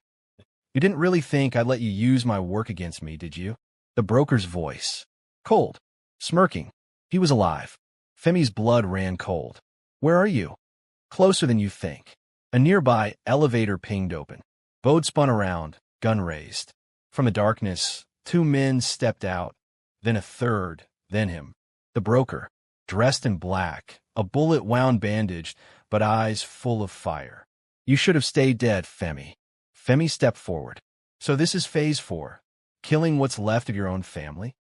You didn't really think I'd let you use my work against me, did you? The broker's voice. Cold. Smirking. He was alive. Femi's blood ran cold. Where are you? Closer than you think. A nearby elevator pinged open. Bode spun around, gun raised. From the darkness, two men stepped out, then a third, then him. The broker, dressed in black, a bullet-wound bandaged, but eyes full of fire. You should have stayed dead, Femi. Femi stepped forward. So this is phase 4, killing what's left of your own family?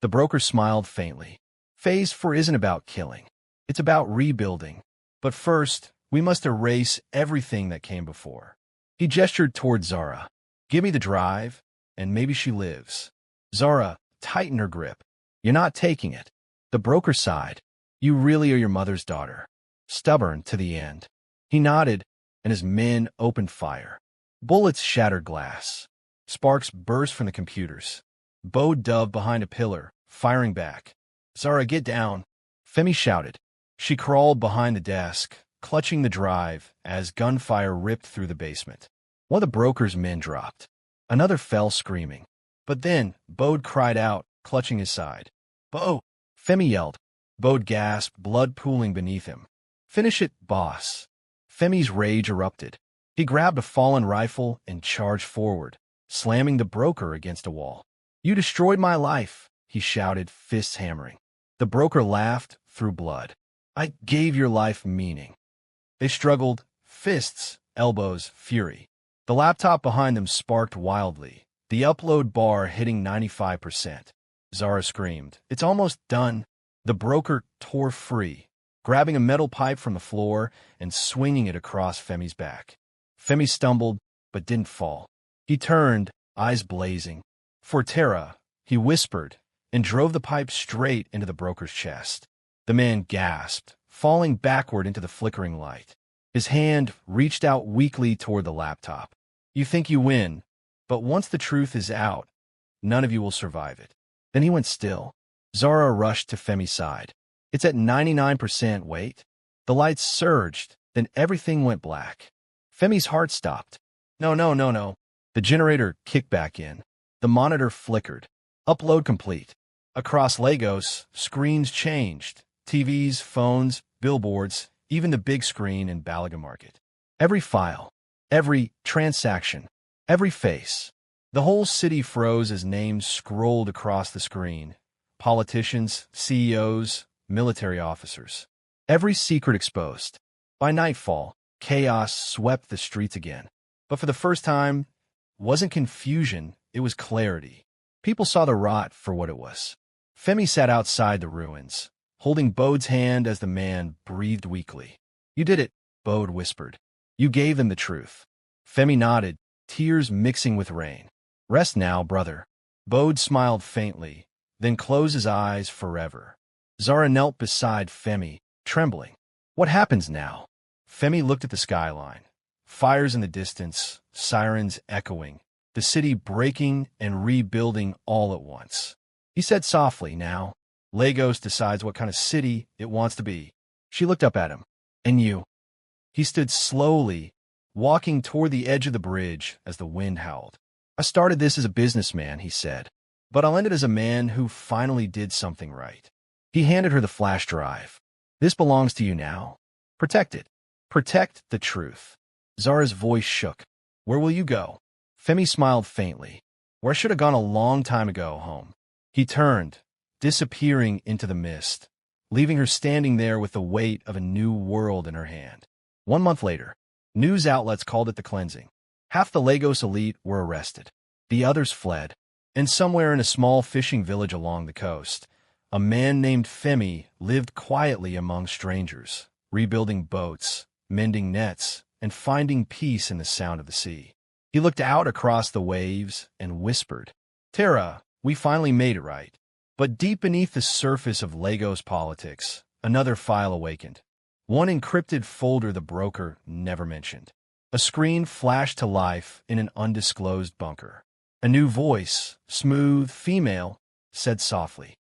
The broker smiled faintly. Phase 4 isn't about killing. It's about rebuilding. But first, we must erase everything that came before. He gestured toward Zara. Give me the drive, and maybe she lives. Zara tightened her grip. You're not taking it. The broker sighed. You really are your mother's daughter. Stubborn to the end. He nodded, and his men opened fire. Bullets shattered glass. Sparks burst from the computers. Bode dove behind a pillar, firing back. Zara, get down. Femi shouted. She crawled behind the desk, clutching the drive as gunfire ripped through the basement. One of the broker's men dropped. Another fell screaming. But then, Bode cried out, clutching his side. Bo! Femi yelled. Bode gasped, blood pooling beneath him. Finish it, boss. Femi's rage erupted. He grabbed a fallen rifle and charged forward, slamming the broker against a wall. You destroyed my life, he shouted, fists hammering. The broker laughed through blood. I gave your life meaning. They struggled, fists, elbows, fury. The laptop behind them sparked wildly, the upload bar hitting 95%. Zara screamed, It's almost done. The broker tore free, grabbing a metal pipe from the floor and swinging it across Femi's back. Femi stumbled, but didn't fall. He turned, eyes blazing. Forterra, he whispered, and drove the pipe straight into the broker's chest. The man gasped, falling backward into the flickering light. His hand reached out weakly toward the laptop. You think you win, but once the truth is out, none of you will survive it. Then he went still. Zara rushed to Femi's side. It's at 99%, wait. The lights surged, then everything went black. Femi's heart stopped. No. The generator kicked back in. The monitor flickered. Upload complete. Across Lagos, screens changed. TVs, phones, billboards, even the big screen in Balaga Market. Every file, every transaction, every face. The whole city froze as names scrolled across the screen. Politicians, CEOs, military officers. Every secret exposed. By nightfall, chaos swept the streets again. But for the first time, it wasn't confusion, it was clarity. People saw the rot for what it was. Femi sat outside the ruins, holding Bode's hand as the man breathed weakly. You did it, Bode whispered. You gave them the truth. Femi nodded, tears mixing with rain. Rest now, brother. Bode smiled faintly, then closed his eyes forever. Zara knelt beside Femi, trembling. What happens now? Femi looked at the skyline. Fires in the distance, sirens echoing, the city breaking and rebuilding all at once. He said softly, now, Lagos decides what kind of city it wants to be. She looked up at him. And you? He stood slowly, walking toward the edge of the bridge as the wind howled. I started this as a businessman, he said, but I'll end it as a man who finally did something right. He handed her the flash drive. This belongs to you now. Protect it. Protect the truth. Zara's voice shook. Where will you go? Femi smiled faintly. Where I should have gone a long time ago, home. He turned, disappearing into the mist, leaving her standing there with the weight of a new world in her hand. 1 month later, news outlets called it the cleansing. Half the Lagos elite were arrested. The others fled. And somewhere in a small fishing village along the coast, a man named Femi lived quietly among strangers, rebuilding boats, mending nets, and finding peace in the sound of the sea. He looked out across the waves and whispered, Terra, we finally made it right. But deep beneath the surface of Lagos politics, another file awakened. One encrypted folder the broker never mentioned. A screen flashed to life in an undisclosed bunker. A new voice, smooth, female, said softly,